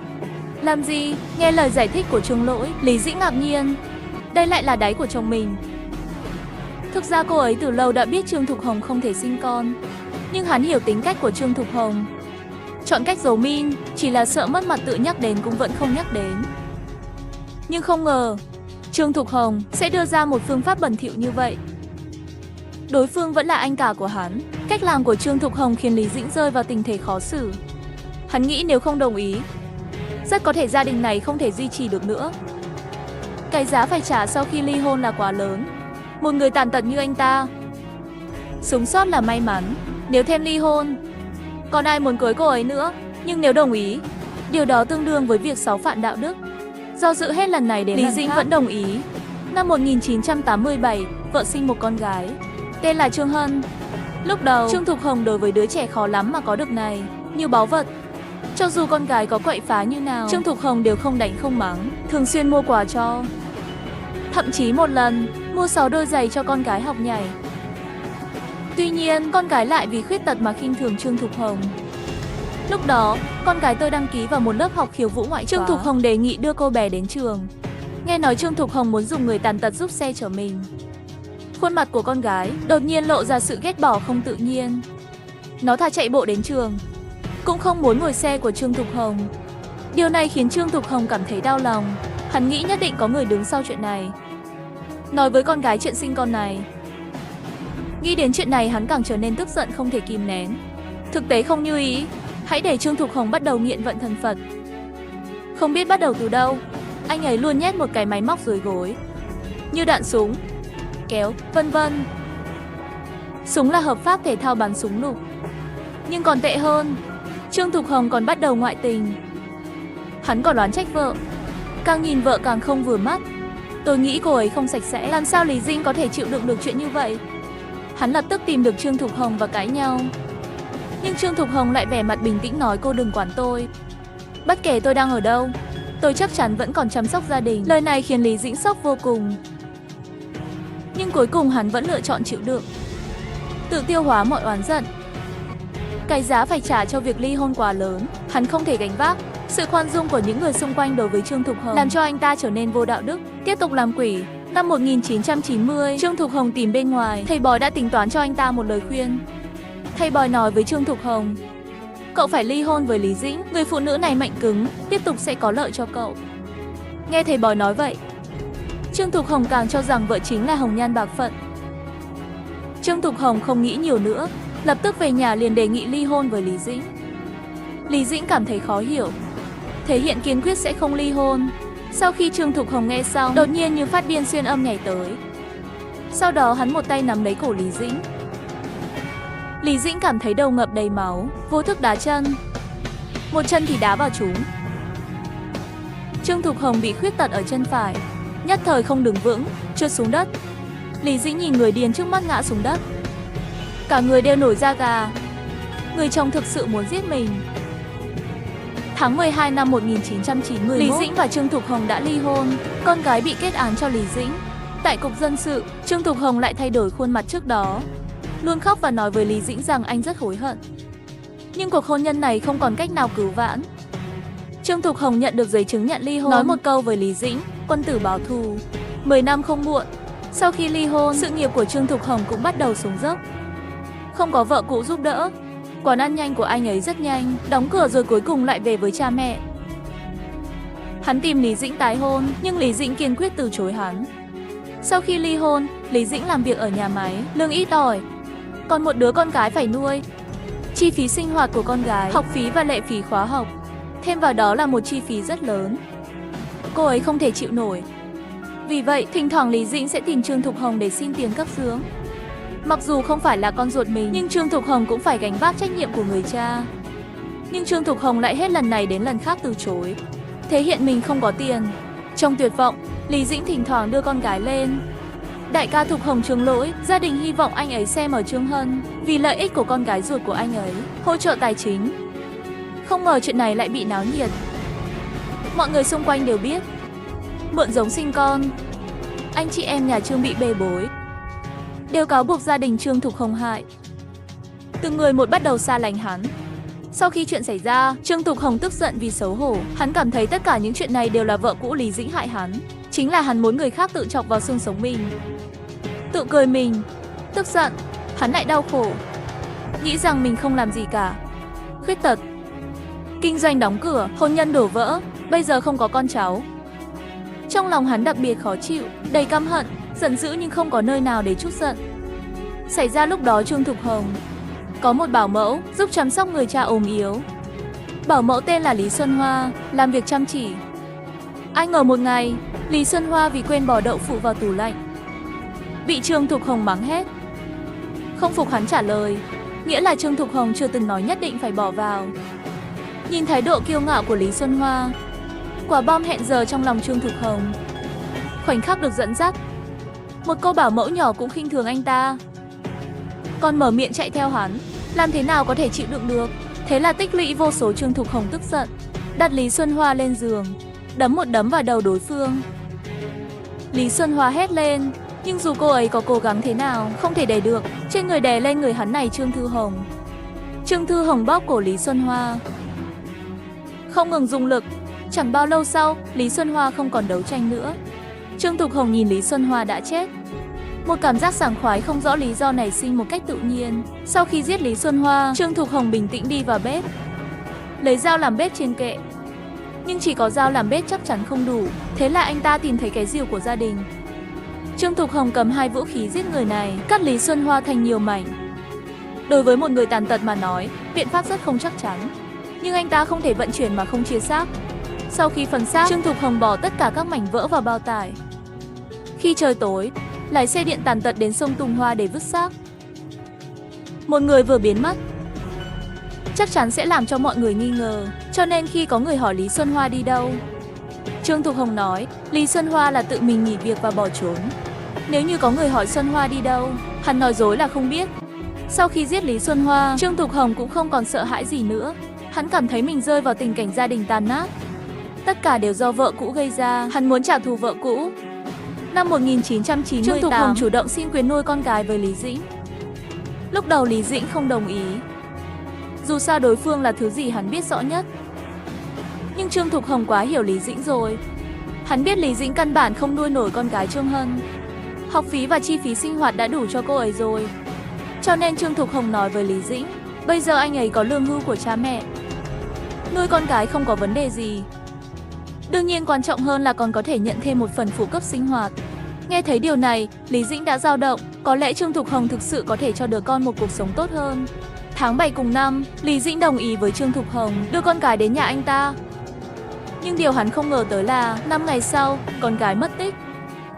Làm gì? Nghe lời giải thích của Trương Lỗi, Lý Dĩnh ngạc nhiên. Đây lại là đáy của chồng mình. Thực ra cô ấy từ lâu đã biết Trương Thục Hồng không thể sinh con. Nhưng hắn hiểu tính cách của Trương Thục Hồng. Chọn cách giấu min, chỉ là sợ mất mặt tự nhắc đến cũng vẫn không nhắc đến. Nhưng không ngờ, Trương Thục Hồng sẽ đưa ra một phương pháp bẩn thỉu như vậy. Đối phương vẫn là anh cả của hắn. Cách làm của Trương Thục Hồng khiến Lý Dĩnh rơi vào tình thế khó xử. Hắn nghĩ nếu không đồng ý, rất có thể gia đình này không thể duy trì được nữa. Cái giá phải trả sau khi ly hôn là quá lớn. Một người tàn tật như anh ta, sống sót là may mắn. Nếu thêm ly hôn, còn ai muốn cưới cô ấy nữa. Nhưng nếu đồng ý, điều đó tương đương với việc sáu phạm đạo đức. Do dự hết lần này đến Lý Dĩnh vẫn đồng ý. Năm 1987, vợ sinh một con gái, tên là Trương Hân. Lúc đầu, Trương Thục Hồng đối với đứa trẻ khó lắm mà có được này, như báu vật. Cho dù con gái có quậy phá như nào, Trương Thục Hồng đều không đánh không mắng, thường xuyên mua quà cho. Thậm chí một lần, mua 6 đôi giày cho con gái học nhảy. Tuy nhiên, con gái lại vì khuyết tật mà khinh thường Trương Thục Hồng. Lúc đó, con gái tôi đăng ký vào một lớp học khiêu vũ ngoại khóa. Trương Thục Hồng đề nghị đưa cô bé đến trường. Nghe nói Trương Thục Hồng muốn dùng người tàn tật giúp xe chở mình. Khuôn mặt của con gái đột nhiên lộ ra sự ghét bỏ không tự nhiên. Nó thà chạy bộ đến trường, cũng không muốn ngồi xe của Trương Thục Hồng. Điều này khiến Trương Thục Hồng cảm thấy đau lòng. Hắn nghĩ nhất định có người đứng sau chuyện này. Nói với con gái chuyện sinh con này. Nghĩ đến chuyện này hắn càng trở nên tức giận không thể kìm nén. Thực tế không như ý, hãy để Trương Thục Hồng bắt đầu nghiện vận thần Phật. Không biết bắt đầu từ đâu, anh ấy luôn nhét một cái máy móc dưới gối, như đạn súng, kéo, vân vân. Súng là hợp pháp thể thao bắn súng lục. Nhưng còn tệ hơn, Trương Thục Hồng còn bắt đầu ngoại tình. Hắn còn đoán trách vợ. Càng nhìn vợ càng không vừa mắt. Tôi nghĩ cô ấy không sạch sẽ. Làm sao Lý Dĩnh có thể chịu đựng được chuyện như vậy? Hắn lập tức tìm được Trương Thục Hồng và cãi nhau. Nhưng Trương Thục Hồng lại vẻ mặt bình tĩnh nói cô đừng quản tôi. Bất kể tôi đang ở đâu, tôi chắc chắn vẫn còn chăm sóc gia đình. Lời này khiến Lý Dĩnh sốc vô cùng. Nhưng cuối cùng hắn vẫn lựa chọn chịu đựng, tự tiêu hóa mọi oán giận. Cái giá phải trả cho việc ly hôn quá lớn, hắn không thể gánh vác. Sự khoan dung của những người xung quanh đối với Trương Thục Hồng làm cho anh ta trở nên vô đạo đức, tiếp tục làm quỷ. Năm 1990, Trương Thục Hồng tìm bên ngoài, thầy bói đã tính toán cho anh ta một lời khuyên. Thầy bói nói với Trương Thục Hồng, cậu phải ly hôn với Lý Dĩnh, người phụ nữ này mạnh cứng, tiếp tục sẽ có lợi cho cậu. Nghe thầy bói nói vậy, Trương Thục Hồng càng cho rằng vợ chính là hồng nhan bạc phận. Trương Thục Hồng không nghĩ nhiều nữa, lập tức về nhà liền đề nghị ly hôn với Lý Dĩnh. Lý Dĩnh cảm thấy khó hiểu, thể hiện kiên quyết sẽ không ly hôn. Sau khi Trương Thục Hồng nghe xong, đột nhiên như phát điên xuyên âm nhảy tới. Sau đó hắn một tay nắm lấy cổ Lý Dĩnh. Lý Dĩnh cảm thấy đầu ngập đầy máu, vô thức đá chân. Một chân thì đá vào trúng. Trương Thục Hồng bị khuyết tật ở chân phải, nhất thời không đứng vững, trượt xuống đất. Lý Dĩnh nhìn người điên trước mắt ngã xuống đất. Cả người đều nổi da gà. Người chồng thực sự muốn giết mình. Tháng 12 năm 1991, Lý Dĩnh và Trương Thục Hồng đã ly hôn. Con gái bị kết án cho Lý Dĩnh. Tại cục dân sự, Trương Thục Hồng lại thay đổi khuôn mặt trước đó, luôn khóc và nói với Lý Dĩnh rằng anh rất hối hận. Nhưng cuộc hôn nhân này không còn cách nào cứu vãn. Trương Thục Hồng nhận được giấy chứng nhận ly hôn, nói một câu với Lý Dĩnh, quân tử báo thù, 10 năm không muộn. Sau khi ly hôn, sự nghiệp của Trương Thục Hồng cũng bắt đầu xuống dốc. Không có vợ cũ giúp đỡ, quán ăn nhanh của anh ấy rất nhanh, đóng cửa rồi cuối cùng lại về với cha mẹ. Hắn tìm Lý Dĩnh tái hôn, nhưng Lý Dĩnh kiên quyết từ chối hắn. Sau khi ly hôn, Lý Dĩnh làm việc ở nhà máy, lương ít ỏi, còn một đứa con gái phải nuôi. Chi phí sinh hoạt của con gái, học phí và lệ phí khóa học, thêm vào đó là một chi phí rất lớn. Cô ấy không thể chịu nổi. Vì vậy, thỉnh thoảng Lý Dĩnh sẽ tìm Trương Thục Hồng để xin tiền cấp dưỡng. Mặc dù không phải là con ruột mình, nhưng Trương Thục Hồng cũng phải gánh vác trách nhiệm của người cha. Nhưng Trương Thục Hồng lại hết lần này đến lần khác từ chối, thể hiện mình không có tiền. Trong tuyệt vọng, Lý Dĩnh thỉnh thoảng đưa con gái lên. Đại ca Thục Hồng Trương Lỗi, gia đình hy vọng anh ấy xem ở Trương Hân, vì lợi ích của con gái ruột của anh ấy, hỗ trợ tài chính. Không ngờ chuyện này lại bị náo nhiệt. Mọi người xung quanh đều biết, mượn giống sinh con. Anh chị em nhà Trương bị bê bối, đều cáo buộc gia đình Trương Thục Hồng hại. từng người một bắt đầu xa lánh hắn. Sau khi chuyện xảy ra, Trương Thục Hồng tức giận vì xấu hổ. Hắn cảm thấy tất cả những chuyện này đều là vợ cũ Lý Dĩnh hại hắn. Chính là hắn muốn người khác tự chọc vào xương sống mình. Tự cười mình. Tức giận, hắn lại đau khổ. Nghĩ rằng mình không làm gì cả. Khuyết tật. Kinh doanh đóng cửa, hôn nhân đổ vỡ, bây giờ không có con cháu. Trong lòng hắn đặc biệt khó chịu, đầy căm hận, giận dữ nhưng không có nơi nào để trút giận. Xảy ra lúc đó Trương Thục Hồng có một bảo mẫu giúp chăm sóc người cha ốm yếu. Bảo mẫu tên là Lý Xuân Hoa, làm việc chăm chỉ. Ai ngờ một ngày, Lý Xuân Hoa vì quên bỏ đậu phụ vào tủ lạnh, bị Trương Thục Hồng mắng hết. Không phục hắn trả lời, nghĩa là Trương Thục Hồng chưa từng nói nhất định phải bỏ vào. Nhìn thái độ kiêu ngạo của Lý Xuân Hoa, quả bom hẹn giờ trong lòng Trương Thục Hồng khoảnh khắc được dẫn dắt. Một cô bảo mẫu nhỏ cũng khinh thường anh ta, còn mở miệng chạy theo hắn, làm thế nào có thể chịu đựng được. Thế là tích lũy vô số. Trương Thục Hồng tức giận, đặt Lý Xuân Hoa lên giường, đấm một đấm vào đầu đối phương. Lý Xuân Hoa hét lên, nhưng dù cô ấy có cố gắng thế nào, không thể đè được. Trên người đè lên người hắn này Trương Thư Hồng. Trương Thư Hồng bóp cổ Lý Xuân Hoa, không ngừng dùng lực. Chẳng bao lâu sau, Lý Xuân Hoa không còn đấu tranh nữa. Trương Thục Hồng nhìn Lý Xuân Hoa đã chết. Một cảm giác sảng khoái không rõ lý do nảy sinh một cách tự nhiên. Sau khi giết Lý Xuân Hoa, Trương Thục Hồng bình tĩnh đi vào bếp, lấy dao làm bếp trên kệ. Nhưng chỉ có dao làm bếp chắc chắn không đủ. Thế là anh ta tìm thấy cái rìu của gia đình. Trương Thục Hồng cầm hai vũ khí giết người này, cắt Lý Xuân Hoa thành nhiều mảnh. Đối với một người tàn tật mà nói, biện pháp rất không chắc chắn. Nhưng anh ta không thể vận chuyển mà không chia xác. Sau khi phần xác, Trương Thục Hồng bỏ tất cả các mảnh vỡ vào bao tải. Khi trời tối, lái xe điện tàn tật đến sông Tùng Hoa để vứt xác. Một người vừa biến mất, chắc chắn sẽ làm cho mọi người nghi ngờ. Cho nên khi có người hỏi Lý Xuân Hoa đi đâu, Trương Thục Hồng nói Lý Xuân Hoa là tự mình nghỉ việc và bỏ trốn. Nếu như có người hỏi Xuân Hoa đi đâu, hắn nói dối là không biết. Sau khi giết Lý Xuân Hoa, Trương Thục Hồng cũng không còn sợ hãi gì nữa. Hắn cảm thấy mình rơi vào tình cảnh gia đình tàn nát. Tất cả đều do vợ cũ gây ra, hắn muốn trả thù vợ cũ. Năm 1998, Trương Thục Hồng chủ động xin quyền nuôi con gái với Lý Dĩnh. Lúc đầu Lý Dĩnh không đồng ý. Dù sao đối phương là thứ gì hắn biết rõ nhất. Nhưng Trương Thục Hồng quá hiểu Lý Dĩnh rồi. Hắn biết Lý Dĩnh căn bản không nuôi nổi con gái Trương Hân. Học phí và chi phí sinh hoạt đã đủ cho cô ấy rồi. Cho nên Trương Thục Hồng nói với Lý Dĩnh, bây giờ anh ấy có lương hưu của cha mẹ, nuôi con gái không có vấn đề gì. Đương nhiên quan trọng hơn là còn có thể nhận thêm một phần phụ cấp sinh hoạt. Nghe thấy điều này, Lý Dĩnh đã dao động. Có lẽ Trương Thục Hồng thực sự có thể cho đứa con một cuộc sống tốt hơn. Tháng 7 cùng năm, Lý Dĩnh đồng ý với Trương Thục Hồng đưa con gái đến nhà anh ta. Nhưng điều hắn không ngờ tới là 5 ngày sau, con gái mất tích.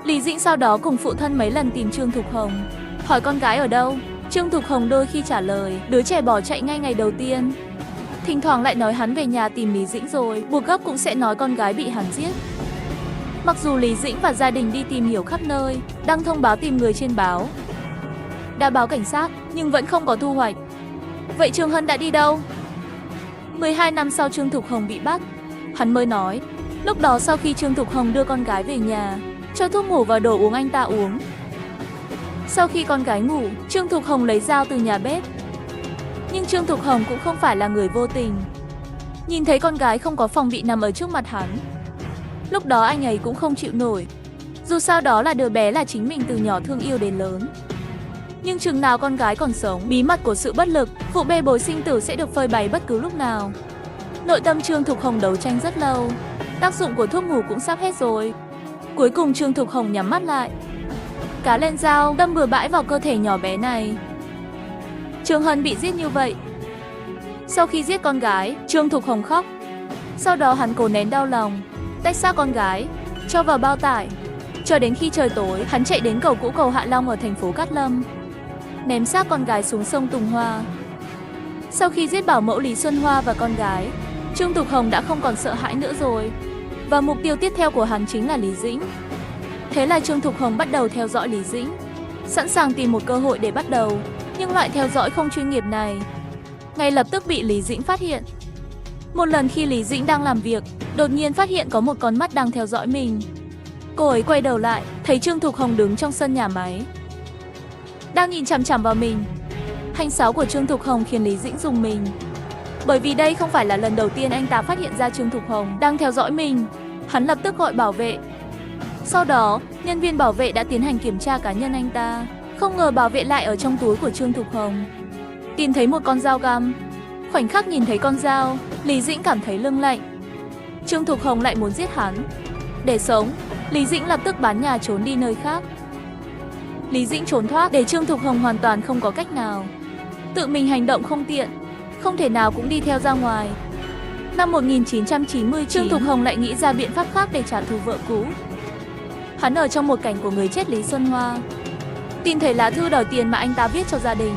Lý Dĩnh sau đó cùng phụ thân mấy lần tìm Trương Thục Hồng, hỏi con gái ở đâu. Trương Thục Hồng đôi khi trả lời đứa trẻ bỏ chạy ngay ngày đầu tiên. Thỉnh thoảng lại nói hắn về nhà tìm Lý Dĩnh rồi, buộc gấp cũng sẽ nói con gái bị hắn giết. Mặc dù Lý Dĩnh và gia đình đi tìm hiểu khắp nơi, đăng thông báo tìm người trên báo, đã báo cảnh sát, nhưng vẫn không có thu hoạch. Vậy Trương Hân đã đi đâu? 12 năm sau Trương Thục Hồng bị bắt, hắn mới nói, lúc đó sau khi Trương Thục Hồng đưa con gái về nhà, cho thuốc ngủ và đồ uống anh ta uống. Sau khi con gái ngủ, Trương Thục Hồng lấy dao từ nhà bếp. Nhưng Trương Thục Hồng cũng không phải là người vô tình. Nhìn thấy con gái không có phòng bị nằm ở trước mặt hắn, lúc đó anh ấy cũng không chịu nổi. Dù sao đó là đứa bé là chính mình từ nhỏ thương yêu đến lớn. Nhưng chừng nào con gái còn sống, bí mật của sự bất lực, vụ bê bối sinh tử sẽ được phơi bày bất cứ lúc nào. Nội tâm Trương Thục Hồng đấu tranh rất lâu. Tác dụng của thuốc ngủ cũng sắp hết rồi. Cuối cùng Trương Thục Hồng nhắm mắt lại, cá lên dao, đâm bừa bãi vào cơ thể nhỏ bé này. Trương Hân bị giết như vậy. Sau khi giết con gái, Trương Thục Hồng khóc. Sau đó hắn cố nén đau lòng, tách xác con gái, cho vào bao tải. Cho đến khi trời tối, hắn chạy đến cầu cũ cầu Hạ Long ở thành phố Cát Lâm, ném xác con gái xuống sông Tùng Hoa. Sau khi giết bảo mẫu Lý Xuân Hoa và con gái, Trương Thục Hồng đã không còn sợ hãi nữa rồi. Và mục tiêu tiếp theo của hắn chính là Lý Dĩnh. Thế là Trương Thục Hồng bắt đầu theo dõi Lý Dĩnh, sẵn sàng tìm một cơ hội để bắt đầu. Nhưng loại theo dõi không chuyên nghiệp này ngay lập tức bị Lý Dĩnh phát hiện. Một lần khi Lý Dĩnh đang làm việc, đột nhiên phát hiện có một con mắt đang theo dõi mình. Cô ấy quay đầu lại, thấy Trương Thục Hồng đứng trong sân nhà máy, đang nhìn chằm chằm vào mình. Hành sáo của Trương Thục Hồng khiến Lý Dĩnh rùng mình. Bởi vì đây không phải là lần đầu tiên anh ta phát hiện ra Trương Thục Hồng đang theo dõi mình. Hắn lập tức gọi bảo vệ. Sau đó, nhân viên bảo vệ đã tiến hành kiểm tra cá nhân anh ta. Không ngờ bảo vệ lại ở trong túi của Trương Thục Hồng tìm thấy một con dao găm. Khoảnh khắc nhìn thấy con dao, Lý Dĩnh cảm thấy lưng lạnh. Trương Thục Hồng lại muốn giết hắn. Để sống, Lý Dĩnh lập tức bán nhà trốn đi nơi khác. Lý Dĩnh trốn thoát để Trương Thục Hồng hoàn toàn không có cách nào. Tự mình hành động không tiện, không thể nào cũng đi theo ra ngoài. Năm 1999, Trương Thục Hồng lại nghĩ ra biện pháp khác để trả thù vợ cũ. Hắn ở trong một cảnh của người chết Lý Xuân Hoa, tìm thấy lá thư đòi tiền mà anh ta viết cho gia đình.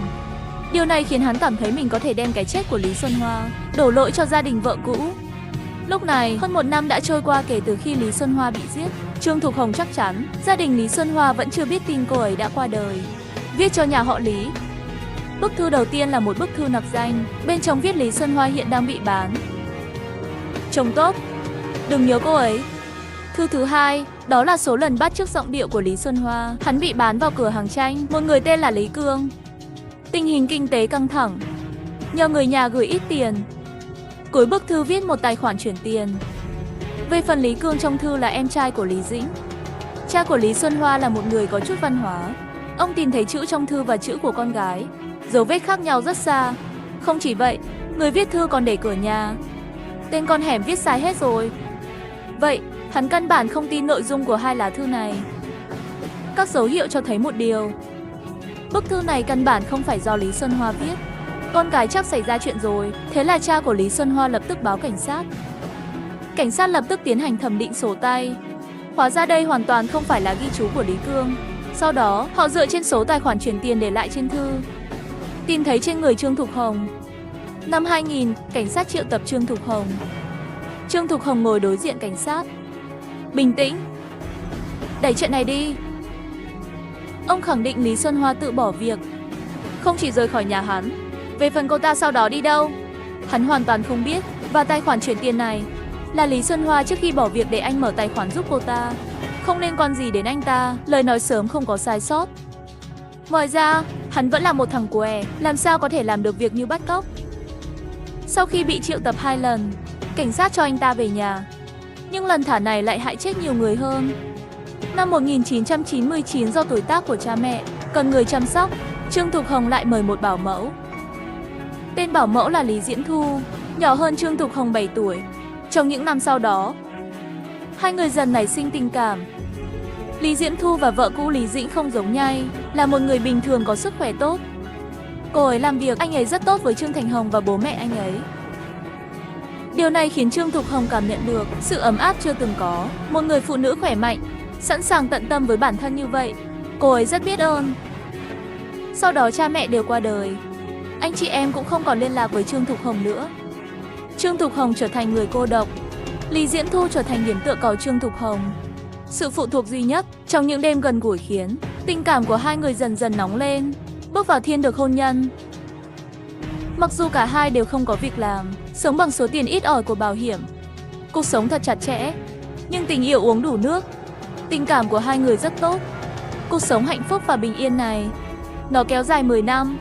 Điều này khiến hắn cảm thấy mình có thể đem cái chết của Lý Xuân Hoa đổ lỗi cho gia đình vợ cũ. Lúc này, hơn 1 năm đã trôi qua kể từ khi Lý Xuân Hoa bị giết. Trương Thục Hồng chắc chắn gia đình Lý Xuân Hoa vẫn chưa biết tin cô ấy đã qua đời. Viết cho nhà họ Lý. Bức thư đầu tiên là một bức thư nặc danh, bên trong viết Lý Xuân Hoa hiện đang bị bán. Chồng tốt, đừng nhớ cô ấy. Thư thứ hai, đó là số lần bắt chước giọng điệu của Lý Xuân Hoa. Hắn bị bán vào cửa hàng tranh, một người tên là Lý Cương. Tình hình kinh tế căng thẳng, nhờ người nhà gửi ít tiền. Cuối bức thư viết một tài khoản chuyển tiền. Về phần Lý Cương trong thư là em trai của Lý Dĩnh. Cha của Lý Xuân Hoa là một người có chút văn hóa. Ông tìm thấy chữ trong thư và chữ của con gái, dấu vết khác nhau rất xa. Không chỉ vậy, người viết thư còn để cửa nhà. Tên con hẻm viết sai hết rồi. Vậy, hắn căn bản không tin nội dung của hai lá thư này. Các dấu hiệu cho thấy một điều. Bức thư này căn bản không phải do Lý Xuân Hoa viết. Con gái chắc xảy ra chuyện rồi. Thế là cha của Lý Xuân Hoa lập tức báo cảnh sát. Cảnh sát lập tức tiến hành thẩm định sổ tay. Hóa ra đây hoàn toàn không phải là ghi chú của Lý Cương. Sau đó, họ dựa trên số tài khoản chuyển tiền để lại trên thư, tìm thấy trên người Trương Thục Hồng. Năm 2000, cảnh sát triệu tập Trương Thục Hồng. Trương Thục Hồng ngồi đối diện cảnh sát. Bình tĩnh. Đẩy chuyện này đi. Ông khẳng định Lý Xuân Hoa tự bỏ việc, không chỉ rời khỏi nhà hắn. Về phần cô ta sau đó đi đâu, hắn hoàn toàn không biết. Và tài khoản chuyển tiền này là Lý Xuân Hoa trước khi bỏ việc để anh mở tài khoản giúp cô ta, không liên quan gì đến anh ta. Lời nói sớm không có sai sót. Ngoài ra, hắn vẫn là một thằng què, làm sao có thể làm được việc như bắt cóc. Sau khi bị triệu tập 2 lần, cảnh sát cho anh ta về nhà. Nhưng lần thả này lại hại chết nhiều người hơn. Năm 1999, do tuổi tác của cha mẹ cần người chăm sóc, Trương Thục Hồng lại mời một bảo mẫu. Tên bảo mẫu là Lý Diễn Thu, nhỏ hơn Trương Thục Hồng 7 tuổi. Trong những năm sau đó, hai người dần nảy sinh tình cảm. Lý Diễn Thu và vợ cũ Lý Dĩnh không giống nhau, là một người bình thường có sức khỏe tốt. Cô ấy làm việc, anh ấy rất tốt với Trương Thành Hồng và bố mẹ anh ấy. Điều này khiến Trương Thục Hồng cảm nhận được sự ấm áp chưa từng có. Một người phụ nữ khỏe mạnh, sẵn sàng tận tâm với bản thân như vậy. Cô ấy rất biết ơn. Sau đó cha mẹ đều qua đời. Anh chị em cũng không còn liên lạc với Trương Thục Hồng nữa. Trương Thục Hồng trở thành người cô độc. Lý Diễn Thu trở thành điểm tựa cầu Trương Thục Hồng. Sự phụ thuộc duy nhất trong những đêm gần gũi khiến tình cảm của hai người dần dần nóng lên, bước vào thiên đường hôn nhân. Mặc dù cả hai đều không có việc làm, sống bằng số tiền ít ỏi của bảo hiểm, cuộc sống thật chặt chẽ, nhưng tình yêu uống đủ nước. Tình cảm của hai người rất tốt. Cuộc sống hạnh phúc và bình yên này, nó kéo dài 10 năm.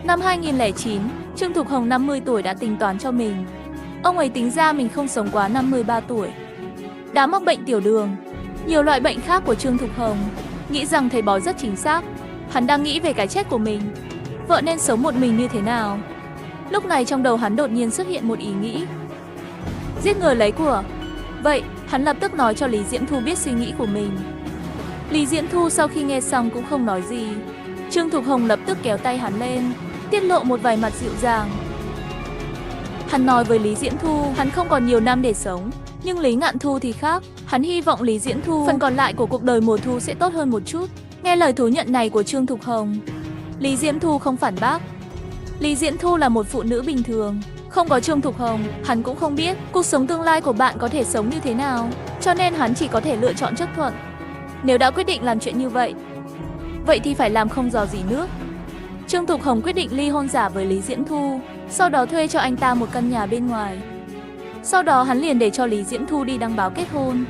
Năm 2009, Trương Thục Hồng 50 tuổi đã tính toán cho mình. Ông ấy tính ra mình không sống quá 53 tuổi. Đã mắc bệnh tiểu đường, nhiều loại bệnh khác của Trương Thục Hồng. Nghĩ rằng thầy bói rất chính xác. Hắn đang nghĩ về cái chết của mình. Vợ nên sống một mình như thế nào? Lúc này trong đầu hắn đột nhiên xuất hiện một ý nghĩ. Giết người lấy của. Vậy, hắn lập tức nói cho Lý Diễn Thu biết suy nghĩ của mình. Lý Diễn Thu sau khi nghe xong cũng không nói gì. Trương Thục Hồng lập tức kéo tay hắn lên, tiết lộ một vài mặt dịu dàng. Hắn nói với Lý Diễn Thu, hắn không còn nhiều năm để sống. Nhưng Lý Ngạn Thu thì khác. Hắn hy vọng Lý Diễn Thu phần còn lại của cuộc đời mùa thu sẽ tốt hơn một chút. Nghe lời thú nhận này của Trương Thục Hồng, Lý Diễn Thu không phản bác. Lý Diễn Thu là một phụ nữ bình thường. Không có Trương Thục Hồng, hắn cũng không biết cuộc sống tương lai của bạn có thể sống như thế nào. Cho nên hắn chỉ có thể lựa chọn chấp thuận. Nếu đã quyết định làm chuyện như vậy, vậy thì phải làm không dò gì nước. Trương Thục Hồng quyết định ly hôn giả với Lý Diễn Thu, sau đó thuê cho anh ta một căn nhà bên ngoài. Sau đó hắn liền để cho Lý Diễn Thu đi đăng báo kết hôn.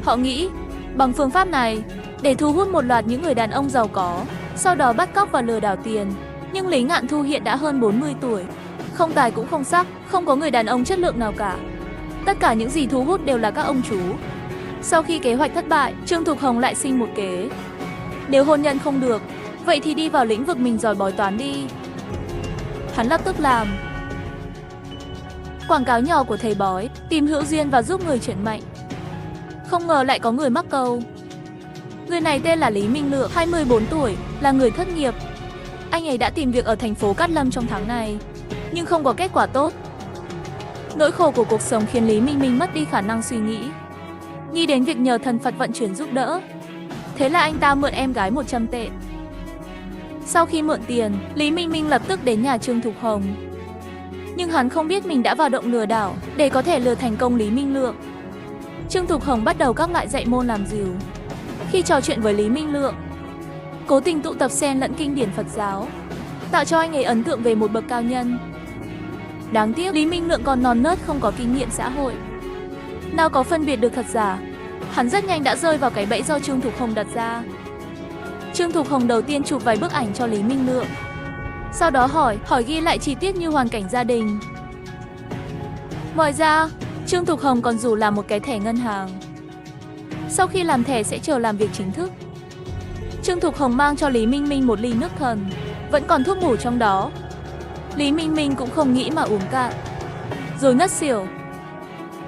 Họ nghĩ, bằng phương pháp này, để thu hút một loạt những người đàn ông giàu có, sau đó bắt cóc và lừa đảo tiền, Nhưng Lý Ngạn Thu hiện đã hơn 40 tuổi, không tài cũng không sắc, không có người đàn ông chất lượng nào cả. Tất cả những gì thu hút đều là các ông chú. Sau khi kế hoạch thất bại, Trương Thục Hồng lại sinh một kế. Nếu hôn nhân không được, vậy thì đi vào lĩnh vực mình giỏi bói toán đi. Hắn lập tức làm quảng cáo nhỏ của thầy bói, tìm hữu duyên và giúp người chuyển mệnh. Không ngờ lại có người mắc câu. Người này tên là Lý Minh Lượng, 24 tuổi, là người thất nghiệp. Anh ấy đã tìm việc ở thành phố Cát Lâm trong tháng này, nhưng không có kết quả tốt. Nỗi khổ của cuộc sống khiến Lý Minh Minh mất đi khả năng suy nghĩ đến việc nhờ thần Phật vận chuyển giúp đỡ. Thế là anh ta mượn em gái 100 tệ. Sau khi mượn tiền, Lý Minh Minh lập tức đến nhà Trương Thục Hồng. Nhưng hắn không biết mình đã vào động lừa đảo. Để có thể lừa thành công Lý Minh Lượng, Trương Thục Hồng bắt đầu các loại dạy môn làm rìu. Khi trò chuyện với Lý Minh Lượng, cố tình tụ tập xen lẫn kinh điển Phật giáo, tạo cho anh ấy ấn tượng về một bậc cao nhân. Đáng tiếc Lý Minh Lượng còn non nớt, không có kinh nghiệm xã hội, nào có phân biệt được thật giả. Hắn rất nhanh đã rơi vào cái bẫy do Trương Thục Hồng đặt ra. Trương Thục Hồng đầu tiên chụp vài bức ảnh cho Lý Minh Lượng, sau đó hỏi ghi lại chi tiết như hoàn cảnh gia đình. Ngoài ra, Trương Thục Hồng còn rủ làm một cái thẻ ngân hàng. Sau khi làm thẻ sẽ chờ làm việc chính thức. Trương Thục Hồng mang cho Lý Minh Minh một ly nước thần, vẫn còn thuốc ngủ trong đó. Lý Minh Minh cũng không nghĩ mà uống cạn, rồi ngất xỉu.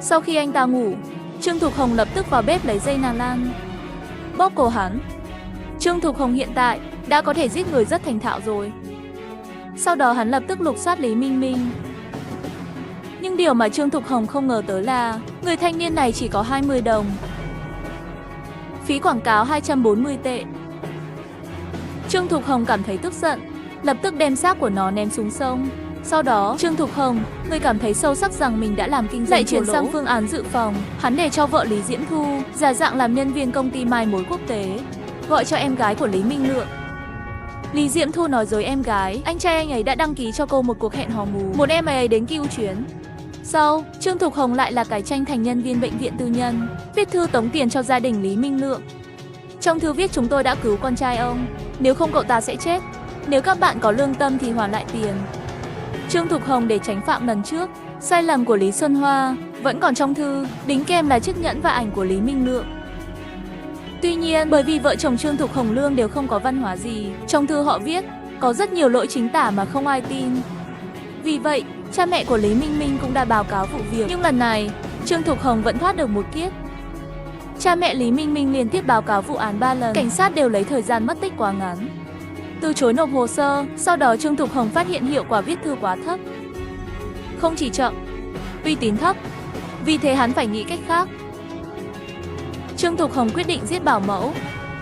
Sau khi anh ta ngủ, Trương Thục Hồng lập tức vào bếp lấy dây nàng lan, bóp cổ hắn. Trương Thục Hồng hiện tại đã có thể giết người rất thành thạo rồi. Sau đó hắn lập tức lục soát Lý Minh Minh. Nhưng điều mà Trương Thục Hồng không ngờ tới là người thanh niên này chỉ có 20 đồng. Phí quảng cáo 240 tệ. Trương Thục Hồng cảm thấy tức giận, lập tức đem xác của nó ném xuống sông. Sau đó, Trương Thục Hồng, người cảm thấy sâu sắc rằng mình đã làm kinh doanh, lại chuyển sang phương án dự phòng. Hắn để cho vợ Lý Diễm Thu giả dạng làm nhân viên công ty mai mối quốc tế, gọi cho em gái của Lý Minh Lượng. Lý Diễm Thu nói dối em gái, anh trai anh ấy đã đăng ký cho cô một cuộc hẹn hò mù, muốn em ấy đến cứu chuyến. Sau, Trương Thục Hồng lại là cải tranh thành nhân viên bệnh viện tư nhân, viết thư tống tiền cho gia đình Lý Minh Lượng. Trong thư viết: chúng tôi đã cứu con trai ông, nếu không cậu ta sẽ chết. Nếu các bạn có lương tâm thì hoàn lại tiền. Trương Thục Hồng để tránh phạm lần trước sai lầm của Lý Xuân Hoa, vẫn còn trong thư đính kèm là chiếc nhẫn và ảnh của Lý Minh Lượng. Tuy nhiên, bởi vì vợ chồng Trương Thục Hồng lương đều không có văn hóa gì, trong thư họ viết có rất nhiều lỗi chính tả mà không ai tin. Vì vậy, cha mẹ của Lý Minh Minh cũng đã báo cáo vụ việc, nhưng lần này Trương Thục Hồng vẫn thoát được một kiếp. Cha mẹ Lý Minh Minh liên tiếp báo cáo vụ án 3 lần, cảnh sát đều lấy thời gian mất tích quá ngắn, từ chối nộp hồ sơ. Sau đó Trương Thục Hồng phát hiện hiệu quả viết thư quá thấp, không chỉ chậm, uy tín thấp, vì thế hắn phải nghĩ cách khác. Trương Thục Hồng quyết định giết bảo mẫu.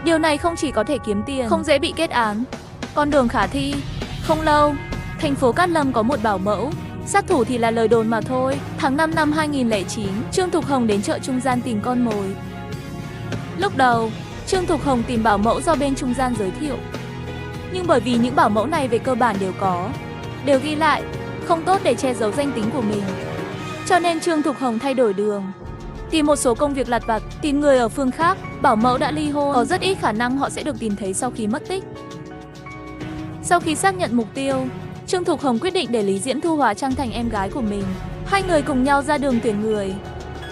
Điều này không chỉ có thể kiếm tiền, không dễ bị kết án, con đường khả thi. Không lâu, thành phố Cát Lâm có một bảo mẫu, sát thủ thì là lời đồn mà thôi. Tháng 5 năm 2009, Trương Thục Hồng đến chợ trung gian tìm con mồi. Lúc đầu, Trương Thục Hồng tìm bảo mẫu do bên trung gian giới thiệu. Nhưng bởi vì những bảo mẫu này về cơ bản đều ghi lại, không tốt để che giấu danh tính của mình, cho nên Trương Thục Hồng thay đổi đường, tìm một số công việc lặt vặt, tìm người ở phương khác. Bảo mẫu đã ly hôn, có rất ít khả năng họ sẽ được tìm thấy sau khi mất tích. Sau khi xác nhận mục tiêu, Trương Thục Hồng quyết định để Lý Diễm Thu hóa trang thành em gái của mình. Hai người cùng nhau ra đường tuyển người.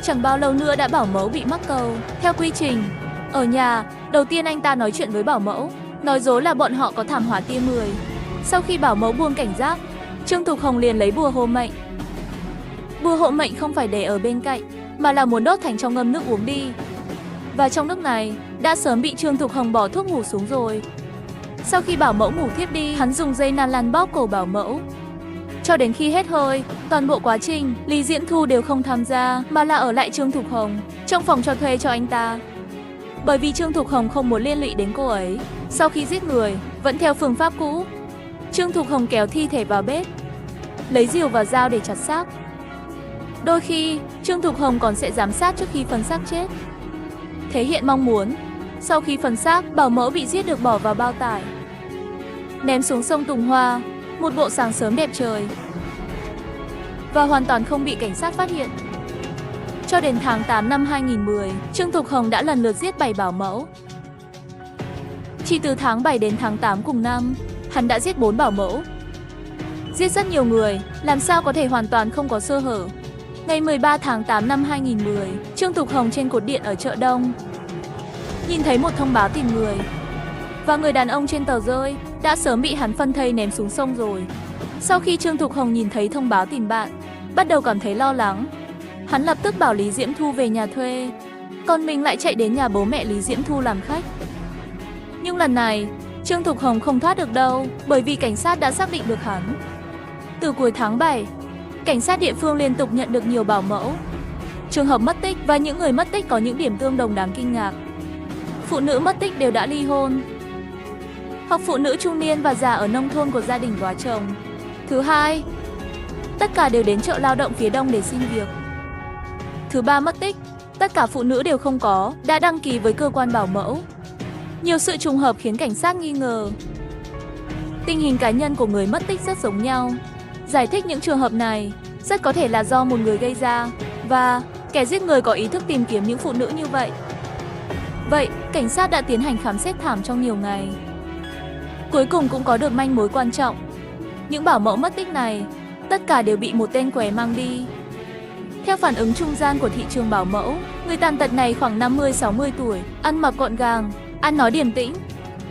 Chẳng bao lâu nữa đã bảo mẫu bị mắc câu. Theo quy trình, ở nhà, đầu tiên anh ta nói chuyện với bảo mẫu, nói dối là bọn họ có thảm họa tia 10. Sau khi bảo mẫu buông cảnh giác, Trương Thục Hồng liền lấy bùa hộ mệnh. Bùa hộ mệnh không phải để ở bên cạnh, mà là muốn đốt thành trong ngâm nước uống đi. Và trong nước này đã sớm bị Trương Thục Hồng bỏ thuốc ngủ xuống rồi. Sau khi bảo mẫu ngủ thiếp đi, hắn dùng dây nan lan bóp cổ bảo mẫu cho đến khi hết hơi. Toàn bộ quá trình, Lý Diễm Thu đều không tham gia, mà là ở lại Trương Thục Hồng trong phòng cho thuê cho anh ta. Bởi vì Trương Thục Hồng không muốn liên lụy đến cô ấy. Sau khi giết người, vẫn theo phương pháp cũ, Trương Thục Hồng kéo thi thể vào bếp, lấy rìu và dao để chặt xác. Đôi khi, Trương Thục Hồng còn sẽ giám sát trước khi phân xác chết, thể hiện mong muốn sau khi phân xác, bảo mẫu bị giết được bỏ vào bao tải, ném xuống sông Tùng Hoa, một bộ sáng sớm đẹp trời, và hoàn toàn không bị cảnh sát phát hiện. Cho đến tháng 8 năm 2010, Trương Thục Hồng đã lần lượt giết 7 bảo mẫu. Chỉ từ tháng 7 đến tháng 8 cùng năm, Hắn đã giết 4 bảo mẫu, giết rất nhiều người, làm sao có thể hoàn toàn không có sơ hở. Ngày 13 tháng 8 năm 2010, Trương Thục Hồng trên cột điện ở chợ Đông nhìn thấy một thông báo tìm người, và người đàn ông trên tờ rơi đã sớm bị hắn phân thây ném xuống sông rồi. Sau khi Trương Thục Hồng nhìn thấy thông báo tìm bạn, bắt đầu cảm thấy lo lắng. Hắn lập tức bảo Lý Diễm Thu về nhà thuê, còn mình lại chạy đến nhà bố mẹ Lý Diễm Thu làm khách. Nhưng lần này, Trương Thục Hồng không thoát được đâu, bởi vì cảnh sát đã xác định được hắn. Từ cuối tháng 7, cảnh sát địa phương liên tục nhận được nhiều bảo mẫu, trường hợp mất tích, và những người mất tích có những điểm tương đồng đáng kinh ngạc. Phụ nữ mất tích đều đã ly hôn, hoặc phụ nữ trung niên và già ở nông thôn của gia đình góa chồng. Thứ hai, tất cả đều đến chợ lao động phía Đông để xin việc. Thứ ba, mất tích, tất cả phụ nữ đều không có đã đăng ký với cơ quan bảo mẫu. Nhiều sự trùng hợp khiến cảnh sát nghi ngờ tình hình cá nhân của người mất tích rất giống nhau. Giải thích những trường hợp này rất có thể là do một người gây ra, và kẻ giết người có ý thức tìm kiếm những phụ nữ như vậy. Vậy, cảnh sát đã tiến hành khám xét thảm trong nhiều ngày. Cuối cùng cũng có được manh mối quan trọng. Những bảo mẫu mất tích này, tất cả đều bị một tên què mang đi. Theo phản ứng trung gian của thị trường bảo mẫu, người tàn tật này khoảng 50-60 tuổi, ăn mặc gọn gàng, ăn nói điềm tĩnh.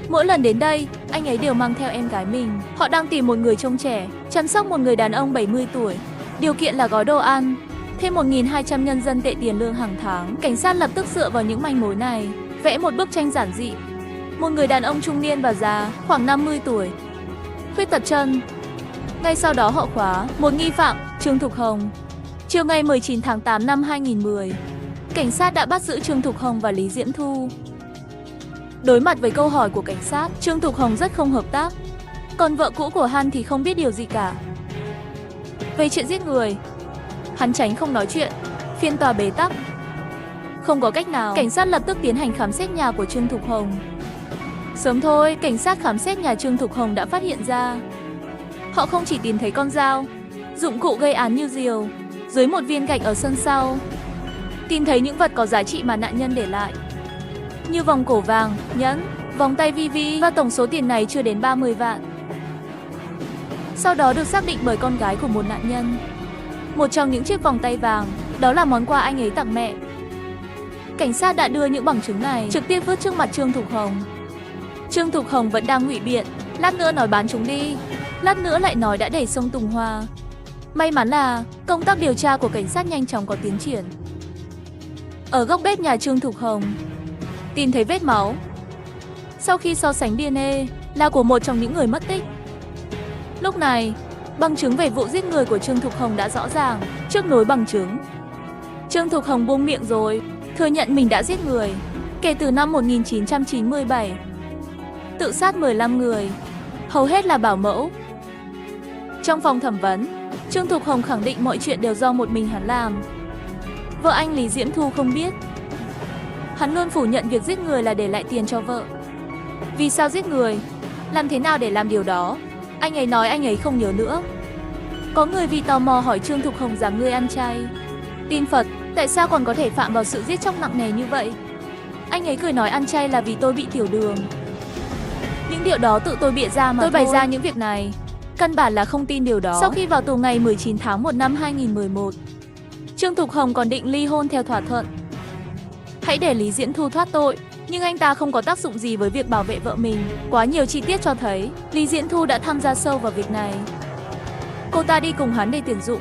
Mỗi lần đến đây, anh ấy đều mang theo em gái mình. Họ đang tìm một người trông trẻ, chăm sóc một người đàn ông 70 tuổi. Điều kiện là gói đồ ăn, thêm 1.200 nhân dân tệ tiền lương hàng tháng. Cảnh sát lập tức dựa vào những manh mối này, vẽ một bức tranh giản dị. Một người đàn ông trung niên và già, khoảng 50 tuổi, khuyết tật chân. Ngay sau đó họ khóa một nghi phạm, Trương Thục Hồng. Chiều ngày 19 tháng 8 năm 2010, cảnh sát đã bắt giữ Trương Thục Hồng và Lý Diễm Thu. Đối mặt với câu hỏi của cảnh sát, Trương Thục Hồng rất không hợp tác, còn vợ cũ của hắn thì không biết điều gì cả. Về chuyện giết người, hắn tránh không nói chuyện, phiên tòa bế tắc. Không có cách nào, cảnh sát lập tức tiến hành khám xét nhà của Trương Thục Hồng. Sớm thôi, cảnh sát khám xét nhà Trương Thục Hồng đã phát hiện ra. Họ không chỉ tìm thấy con dao, dụng cụ gây án như rìu, dưới một viên gạch ở sân sau, tìm thấy những vật có giá trị mà nạn nhân để lại, như vòng cổ vàng, nhẫn, vòng tay vi, và tổng số tiền này chưa đến 30 vạn. Sau đó được xác định bởi con gái của một nạn nhân. Một trong những chiếc vòng tay vàng, đó là món quà anh ấy tặng mẹ. Cảnh sát đã đưa những bằng chứng này trực tiếp vứt trước mặt Trương Thục Hồng. Trương Thục Hồng vẫn đang ngụy biện, lát nữa nói bán chúng đi, lát nữa lại nói đã để sông Tùng Hoa. May mắn là công tác điều tra của cảnh sát nhanh chóng có tiến triển. Ở góc bếp nhà Trương Thục Hồng, tìm thấy vết máu. Sau khi so sánh DNA, là của một trong những người mất tích. Lúc này, bằng chứng về vụ giết người của Trương Thục Hồng đã rõ ràng. Trước nối bằng chứng, Trương Thục Hồng buông miệng rồi, thừa nhận mình đã giết người. Kể từ năm 1997, tự sát 15 người, hầu hết là bảo mẫu. Trong phòng thẩm vấn, Trương Thục Hồng khẳng định mọi chuyện đều do một mình hắn làm. Vợ anh Lý Diễm Thu không biết. Hắn luôn phủ nhận việc giết người là để lại tiền cho vợ. Vì sao giết người? Làm thế nào để làm điều đó? Anh ấy nói anh ấy không nhớ nữa. Có người vì tò mò hỏi Trương Thục Hồng rằng ngươi ăn chay, tin Phật, tại sao còn có thể phạm vào sự giết chóc nặng nề như vậy? Anh ấy cười nói ăn chay là vì tôi bị tiểu đường. Những điều đó tự tôi bịa ra mà tôi bày ra những việc này, căn bản là không tin điều đó. Sau khi vào tù ngày 19 tháng 1 năm 2011, Trương Thục Hồng còn định ly hôn theo thỏa thuận. Hãy để Lý Diễm Thu thoát tội, nhưng anh ta không có tác dụng gì với việc bảo vệ vợ mình. Quá nhiều chi tiết cho thấy Lý Diễm Thu đã tham gia sâu vào việc này. Cô ta đi cùng hắn để tuyển dụng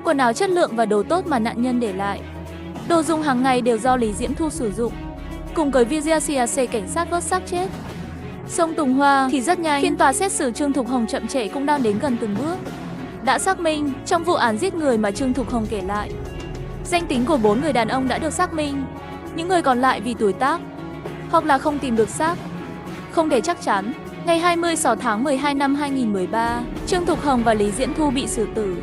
quần áo chất lượng và đồ tốt mà nạn nhân để lại. Đồ dùng hàng ngày đều do Lý Diễm Thu sử dụng. Cùng với video CAC cảnh sát vớt xác chết sông Tùng Hoa thì rất nhanh, phiên tòa xét xử Trương Thục Hồng chậm trễ cũng đang đến gần từng bước. Đã xác minh, trong vụ án giết người mà Trương Thục Hồng kể lại, danh tính của 4 người đàn ông đã được xác minh. Những người còn lại vì tuổi tác hoặc là không tìm được xác, không thể chắc chắn. Ngày 26 tháng 12 năm 2013, Trương Thục Hồng và Lý Diễm Thu bị xử tử.